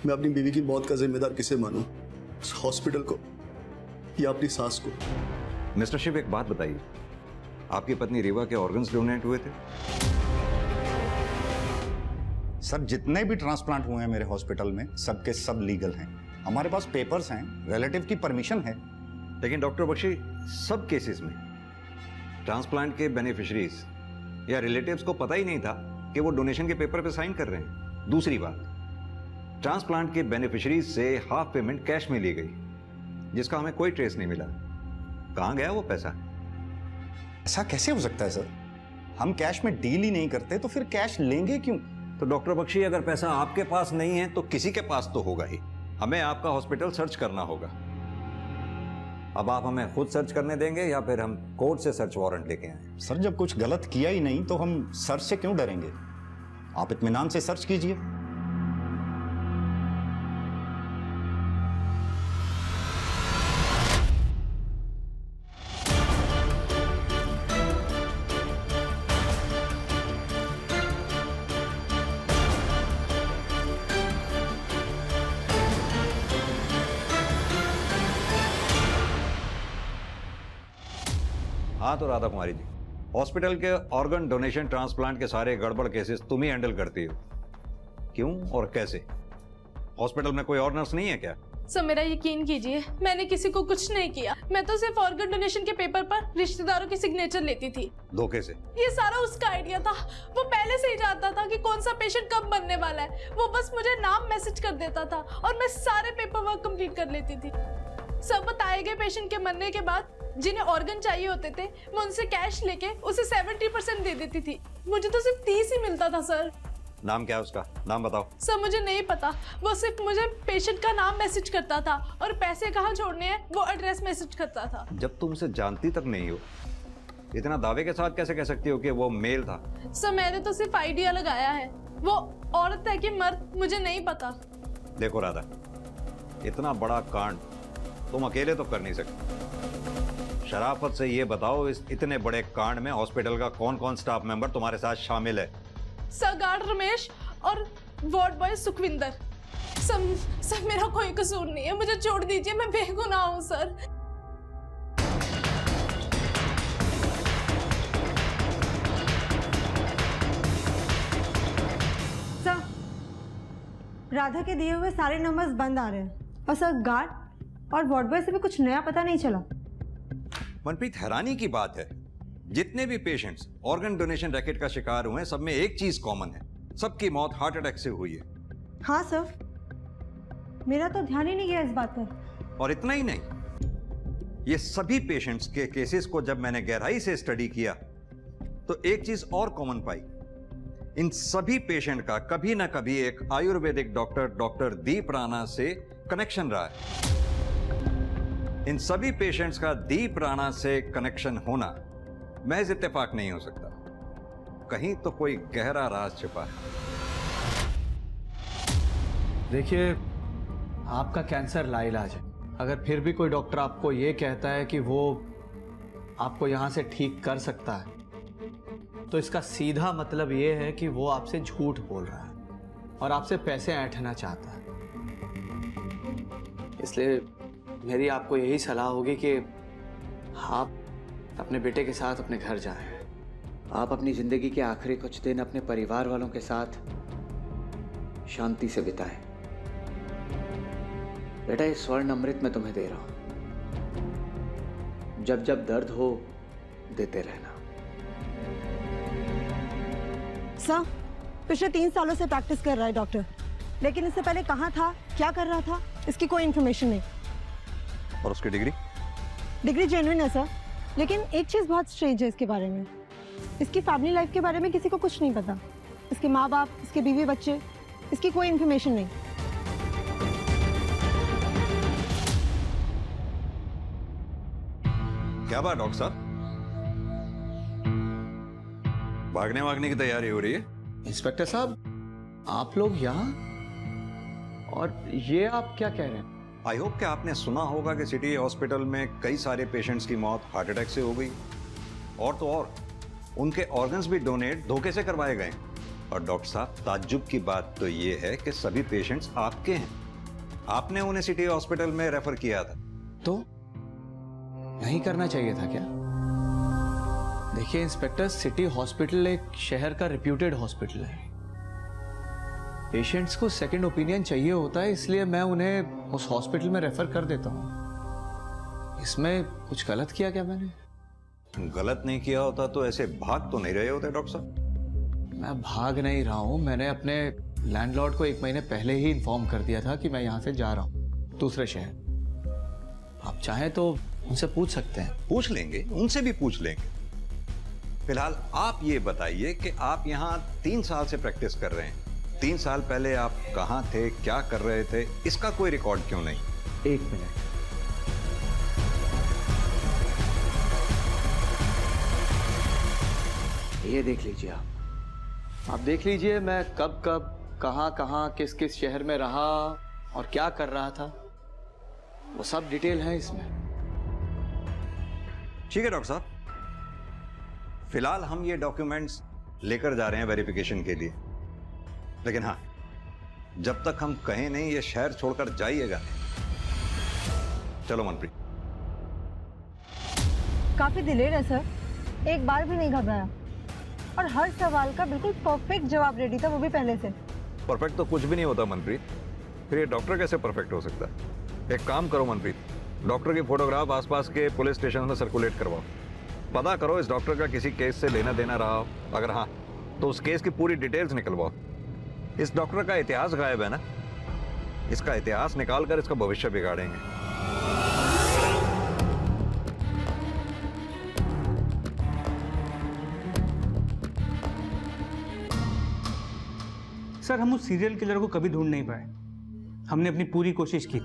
मैं अपनी बीवी की मौत का जिम्मेदार किसे मानूं? उस हॉस्पिटल को या अपनी सास को? मिस्टर शिव, एक बात बताइए, आपकी पत्नी रीवा के ऑर्गन्स डोनेट हुए थे? सर, जितने भी ट्रांसप्लांट हुए हैं मेरे हॉस्पिटल में सबके सब लीगल हैं। हमारे पास पेपर्स हैं, रिलेटिव की परमिशन है। लेकिन डॉक्टर बख्शी, सब केसेस में ट्रांसप्लांट के बेनिफिशरीज या रिलेटिव्स को पता ही नहीं था कि वो डोनेशन के पेपर पे साइन कर रहे हैं। दूसरी बात, ट्रांसप्लांट के बेनिफिशरीज से हाफ पेमेंट कैश में ली गई, जिसका हमें कोई ट्रेस नहीं मिला। कहाँ गया वो पैसा? ऐसा कैसे हो सकता है सर? हम कैश में डील ही नहीं करते, तो फिर कैश लेंगे क्यों? तो डॉक्टर बख्शी, अगर पैसा आपके पास नहीं है तो किसी के पास तो होगा ही। हमें आपका हॉस्पिटल सर्च करना होगा। अब आप हमें खुद सर्च करने देंगे या फिर हम कोर्ट से सर्च वारंट लेके आए? सर, जब कुछ गलत किया ही नहीं तो हम सर्च से क्यों डरेंगे? आप इत्मीनान से सर्च कीजिए। हाँ तो राधा कुमारी जी, हॉस्पिटल के ऑर्गन डोनेशन ट्रांसप्लांट के सारे गड़बड़ केसेस तुम ही हैंडल करती हो, क्यों और कैसे? हॉस्पिटल में कोई और नर्स नहीं है क्या? सर, मेरा यकीन कीजिए, मैंने किसी को कुछ नहीं किया। मैं तो सिर्फ ऑर्गन डोनेशन के पेपर पर रिश्तेदारों की सिग्नेचर लेती थी। धोखे से? ये सारा उसका आइडिया था। वो पहले से ही जानता था कि कौन सा पेशेंट कब बनने वाला है। वो बस मुझे नाम मैसेज कर देता था और मैं सारे पेपर वर्क कंप्लीट कर लेती थी। सब बताए गए पेशेंट के मरने के बाद जिन्हें ऑर्गन चाहिए होते थे, मैं उनसे कैश लेके उसे 70% दे देती थी। मुझे तो सिर्फ 30 ही मिलता था सर। नाम क्या है उसका? नाम बताओ। सर, मुझे नहीं पता। वो सिर्फ मुझे पेशेंट का नाम मैसेज करता था और पैसे कहाँ छोड़ने हैं वो एड्रेस मैसेज करता था। जब तुम उसे जानती तक नहीं हो, इतना दावे के साथ कैसे कह सकती हो कि वो मेल था? सर, मैंने तो सिर्फ आइडिया लगाया है। वो औरत है कि मर्द मुझे नहीं पता। देखो राधा, इतना बड़ा कांड तुम अकेले तो कर नहीं सकते। शराफत से ये बताओ, इस इतने बड़े कांड में हॉस्पिटल का कौन कौन स्टाफ मेंबर तुम्हारे साथ शामिल है? सर, गार्ड रमेश और वार्ड बॉय सुखविंदर। सर, मेरा कोई कसूर नहीं है, मुझे छोड़ दीजिए, मैं बेगुनाह हूँ सर। सर, राधा के दिए हुए सारे नंबर्स बंद आ रहे हैं और सर गार्ड और वार्ड बॉय से भी कुछ नया पता नहीं चला। मनप्रीत, हैरानी की बात है, जितने भी पेशेंट्स ऑर्गन डोनेशन रैकेट का शिकार हुए हैं, सब में एक चीज कॉमन है, सबकी मौत हार्ट अटैक से हुई है। हाँ सर, मेरा तो ध्यान ही नहीं गया इस बात पर। और इतना ही नहीं, ये सभी पेशेंट्स के केसेस को जब मैंने गहराई से स्टडी किया तो एक चीज और कॉमन पाई। इन सभी पेशेंट का कभी ना कभी एक आयुर्वेदिक डॉक्टर दीप राणा से कनेक्शन रहा है। इन सभी पेशेंट्स का दीप राणा से कनेक्शन होना महज इत्तेफाक नहीं हो सकता, कहीं तो कोई गहरा राज छिपा है। देखिए, आपका कैंसर लाइलाज है। अगर फिर भी कोई डॉक्टर आपको ये कहता है कि वो आपको यहां से ठीक कर सकता है, तो इसका सीधा मतलब ये है कि वो आपसे झूठ बोल रहा है और आपसे पैसे ऐंठना चाहता है। इसलिए मेरी आपको यही सलाह होगी कि आप अपने बेटे के साथ अपने घर जाएं। आप अपनी जिंदगी के आखिरी कुछ दिन अपने परिवार वालों के साथ शांति से बिताएं। बेटा, ये स्वर्ण अमृत मैं तुम्हें दे रहा हूं, जब जब दर्द हो देते रहना। सर, पिछले 3 सालों से प्रैक्टिस कर रहा है डॉक्टर, लेकिन इससे पहले कहाँ था, क्या कर रहा था, इसकी कोई इन्फॉर्मेशन नहीं। और उसकी डिग्री जेन्युइन है सर, लेकिन एक चीज़ बहुत स्ट्रेंज है इसके बारे में। इसकी फैमिली लाइफ के बारे में किसी को कुछ नहीं पता। इसके माँ बाप, इसके बीवी बच्चे, इसकी कोई इन्फॉर्मेशन नहीं। क्या बात डॉक्टर साहब, भागने की तैयारी हो रही है? इंस्पेक्टर साहब, आप लोग यहाँ, और ये आप क्या कह रहे हैं? आई होप कि आपने सुना होगा कि सिटी हॉस्पिटल में कई सारे पेशेंट्स की मौत हार्ट अटैक से हो गई, और तो और उनके ऑर्गन्स भी डोनेट धोखे से करवाए गए। और डॉक्टर साहब, ताज्जुब की बात तो ये है कि सभी पेशेंट्स आपके हैं। आपने उन्हें सिटी हॉस्पिटल में रेफर किया था। तो नहीं करना चाहिए था क्या? देखिए इंस्पेक्टर, सिटी हॉस्पिटल एक शहर का रिप्यूटेड हॉस्पिटल है। पेशेंट्स को सेकंड ओपिनियन चाहिए होता है, इसलिए मैं उन्हें उस हॉस्पिटल में रेफर कर देता हूँ। इसमें कुछ गलत किया क्या मैंने? गलत नहीं किया होता तो ऐसे भाग तो नहीं रहे होते डॉक्टर साहब। मैं भाग नहीं रहा हूँ। मैंने अपने लैंडलॉर्ड को 1 महीने पहले ही इन्फॉर्म कर दिया था कि मैं यहाँ से जा रहा हूँ दूसरे शहर। आप चाहें तो उनसे पूछ सकते हैं। पूछ लेंगे, उनसे भी पूछ लेंगे। फिलहाल आप ये बताइए कि आप यहाँ 3 साल से प्रैक्टिस कर रहे हैं। 3 साल पहले आप कहाँ थे, क्या कर रहे थे, इसका कोई रिकॉर्ड क्यों नहीं? 1 मिनट। ये देख लीजिए आप देख लीजिए मैं कब कहाँ किस किस शहर में रहा और क्या कर रहा था, वो सब डिटेल है इसमें। ठीक है डॉक्टर साहब, फिलहाल हम ये डॉक्यूमेंट्स लेकर जा रहे हैं वेरिफिकेशन के लिए। लेकिन हाँ, जब तक हम कहें नहीं ये शहर छोड़कर जाइएगा। चलो मनप्रीत। काफी दिलेर है सर, एक बार भी नहीं घबराया और हर सवाल का बिल्कुल परफेक्ट जवाब रेडी था, वो भी पहले से। परफेक्ट तो कुछ भी नहीं होता मनप्रीत, फिर ये डॉक्टर कैसे परफेक्ट हो सकता है? एक काम करो मनप्रीत, डॉक्टर की फोटोग्राफ आसपास के पुलिस स्टेशन में सर्कुलेट करवाओ। पता करो इस डॉक्टर का किसी केस से लेना देना रहा हो, अगर हाँ तो उस केस की पूरी डिटेल्स निकलवाओ। इस डॉक्टर का इतिहास गायब है ना, इसका इतिहास निकालकर इसका भविष्य बिगाड़ेंगे। सर, हम उस सीरियल किलर को कभी ढूंढ नहीं पाए। हमने अपनी पूरी कोशिश की।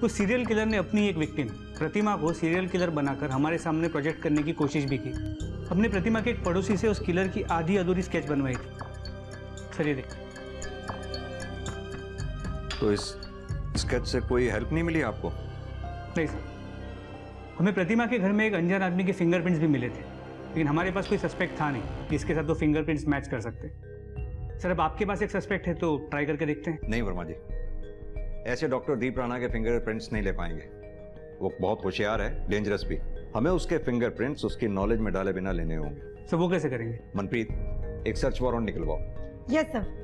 उस सीरियल किलर ने अपनी एक विक्टिम प्रतिमा को सीरियल किलर बनाकर हमारे सामने प्रोजेक्ट करने की कोशिश भी की। हमने प्रतिमा के एक पड़ोसी से उस किलर की आधी अधूरी स्केच बनवाई थी। सर ये देखिए। तो इस स्केच से कोई हेल्प नहीं मिली आपको? नहीं सर, हमें प्रतिमा के घर में एक अनजान आदमी के फिंगरप्रिंट्स भी मिले थे, लेकिन हमारे पास कोई सस्पेक्ट था नहीं जिसके साथ वो फिंगरप्रिंट्स मैच कर सकते। सर, अब आपके पास एक सस्पेक्ट है तो ट्राई करके देखते हैं। नहीं वर्मा जी, ऐसे डॉक्टर दीप राणा के फिंगरप्रिंट्स नहीं ले पाएंगे। वो बहुत होशियार है, डेंजरस भी। हमें उसके फिंगरप्रिंट्स उसकी नॉलेज में डाले बिना लेने होंगे। सर वो कैसे करेंगे? मनप्रीत, एक सर्च वारंट निकलवाओ। Yes sir.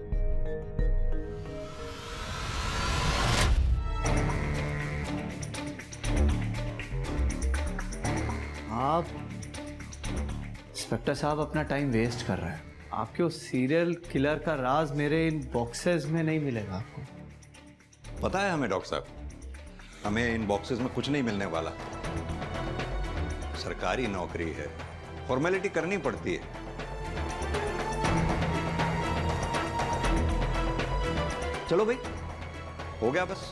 आप इंस्पेक्टर साहब अपना टाइम वेस्ट कर रहे हैं। आपके उस सीरियल किलर का राज मेरे इन बॉक्सेस में नहीं मिलेगा आपको। पता है हमें डॉक्टर साहब, हमें इन बॉक्सेस में कुछ नहीं मिलने वाला। सरकारी नौकरी है, फॉर्मेलिटी करनी पड़ती है। चलो भाई, हो गया बस।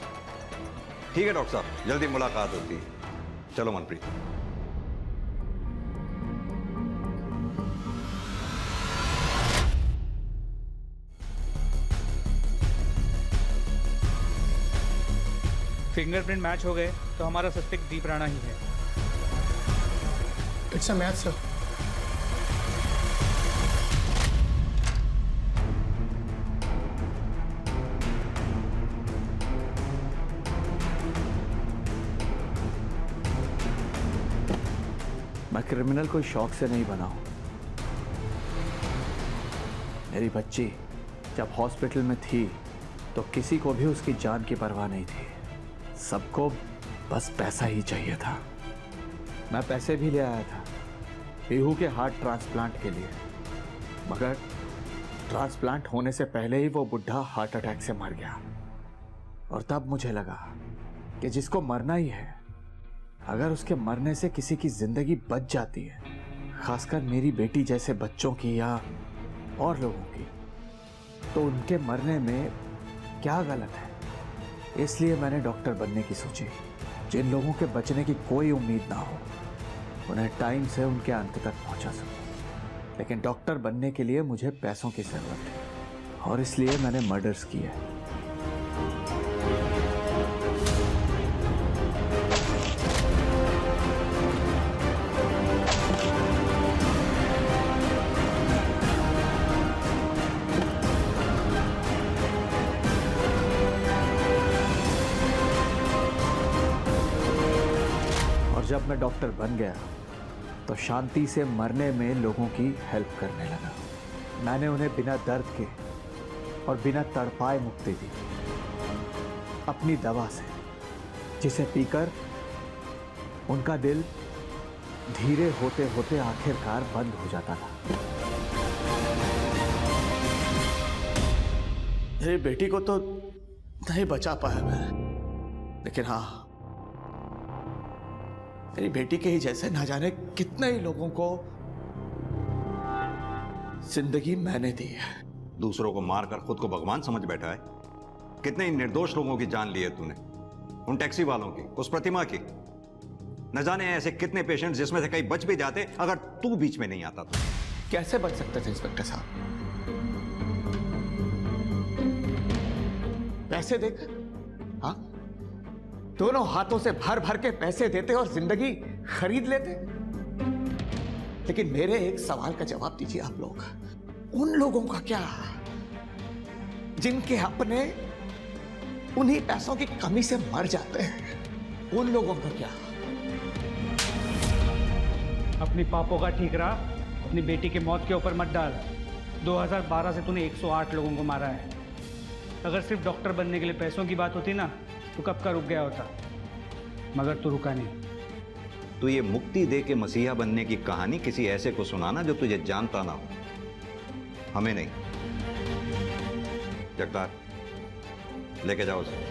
ठीक है डॉक्टर साहब, जल्दी मुलाकात होती है। चलो मनप्रीत। फिंगरप्रिंट मैच हो गए तो हमारा सस्पेक्ट दीप राणा ही है। It's a match sir. मैं क्रिमिनल कोई शौक से नहीं बना हूं। मेरी बच्ची जब हॉस्पिटल में थी तो किसी को भी उसकी जान की परवाह नहीं थी। सबको बस पैसा ही चाहिए था। मैं पैसे भी ले आया था पीहू के हार्ट ट्रांसप्लांट के लिए, मगर ट्रांसप्लांट होने से पहले ही वो बुढ़ा हार्ट अटैक से मर गया। और तब मुझे लगा कि जिसको मरना ही है, अगर उसके मरने से किसी की जिंदगी बच जाती है, खासकर मेरी बेटी जैसे बच्चों की या और लोगों की, तो उनके मरने में क्या गलत है। इसलिए मैंने डॉक्टर बनने की सोची। जिन लोगों के बचने की कोई उम्मीद ना हो, उन्हें टाइम से उनके अंत तक पहुंचा सकूं। लेकिन डॉक्टर बनने के लिए मुझे पैसों की जरूरत है और इसलिए मैंने मर्डर्स किए। जब मैं डॉक्टर बन गया तो शांति से मरने में लोगों की हेल्प करने लगा। मैंने उन्हें बिना दर्द के और बिना तड़पाए मुक्ति दी, अपनी दवा से, जिसे पीकर उनका दिल धीरे होते होते आखिरकार बंद हो जाता था। मेरी बेटी को तो नहीं बचा पाया मैं, लेकिन हाँ, मेरी बेटी के ही जैसे ना जाने कितने ही लोगों को जिंदगी मैंने दी है। दूसरों को मारकर खुद को भगवान समझ बैठा है। कितने ही निर्दोष लोगों की जान ली है तूने, उन टैक्सी वालों की, उस प्रतिमा की। न जाने ऐसे कितने पेशेंट जिसमें से कई बच भी जाते अगर तू बीच में नहीं आता तो। कैसे बच सकते थे इंस्पेक्टर साहब? पैसे देकर, हाँ, दोनों हाथों से भर भर के पैसे देते और जिंदगी खरीद लेते। लेकिन मेरे एक सवाल का जवाब दीजिए आप लोग, उन लोगों का क्या जिनके अपने उन्हीं पैसों की कमी से मर जाते हैं? उन लोगों का क्या? अपनी पापों का ठीक रहा, अपनी बेटी की मौत के ऊपर मत डाल। 2012 से तूने 108 लोगों को मारा है। अगर सिर्फ डॉक्टर बनने के लिए पैसों की बात होती ना तो कब का रुक गया होता, मगर तू रुका नहीं। तो ये मुक्ति दे के मसीहा बनने की कहानी किसी ऐसे को सुनाना जो तुझे जानता ना हो, हमें नहीं। जगतार, लेके जाओ उसे।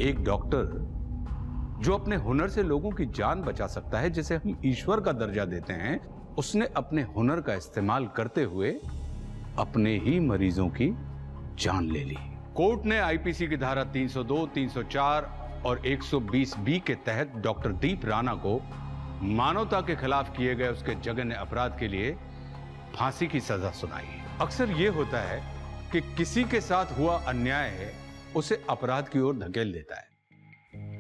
एक डॉक्टर जो अपने हुनर से लोगों की जान बचा सकता है, जिसे हम ईश्वर का दर्जा देते हैं, उसने अपने हुनर का इस्तेमाल करते हुए अपने ही मरीजों की जान ले ली। कोर्ट ने आईपीसी की धारा 302, 304 और 120B के तहत डॉक्टर दीप राणा को मानवता के खिलाफ किए गए उसके जघन्य अपराध के लिए फांसी की सजा सुनाई। अक्सर यह होता है कि किसी के साथ हुआ अन्याय उसे अपराध की ओर धकेल देता है,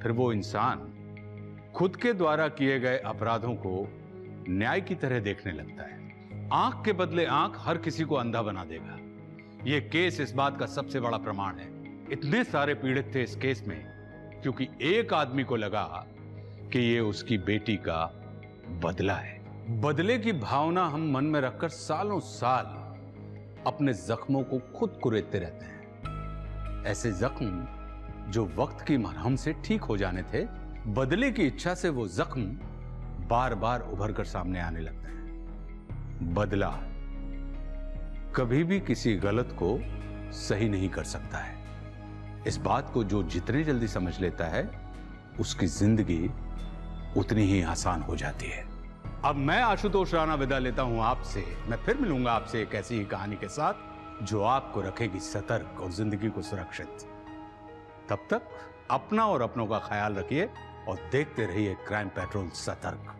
फिर वो इंसान खुद के द्वारा किए गए अपराधों को न्याय की तरह देखने लगता है। आंख के बदले आंख हर किसी को अंधा बना देगा। यह केस इस बात का सबसे बड़ा प्रमाण है। इतने सारे पीड़ित थे इस केस में क्योंकि एक आदमी को लगा कि यह उसकी बेटी का बदला है। बदले की भावना हम मन में रखकर सालों साल अपने जख्मों को खुद कुरेदते रहते हैं। ऐसे जख्म जो वक्त की मरहम से ठीक हो जाने थे, बदले की इच्छा से वो जख्म बार बार उभर कर सामने आने लगते हैं। बदला कभी भी किसी गलत को सही नहीं कर सकता है। इस बात को जो जितने जल्दी समझ लेता है, उसकी जिंदगी उतनी ही आसान हो जाती है। अब मैं आशुतोष राणा विदा लेता हूं आपसे। मैं फिर मिलूंगा आपसे एक ऐसी ही कहानी के साथ जो आपको रखेगी सतर्क और जिंदगी को सुरक्षित। तब तक अपना और अपनों का ख्याल रखिए और देखते रहिए क्राइम पेट्रोल सतर्क।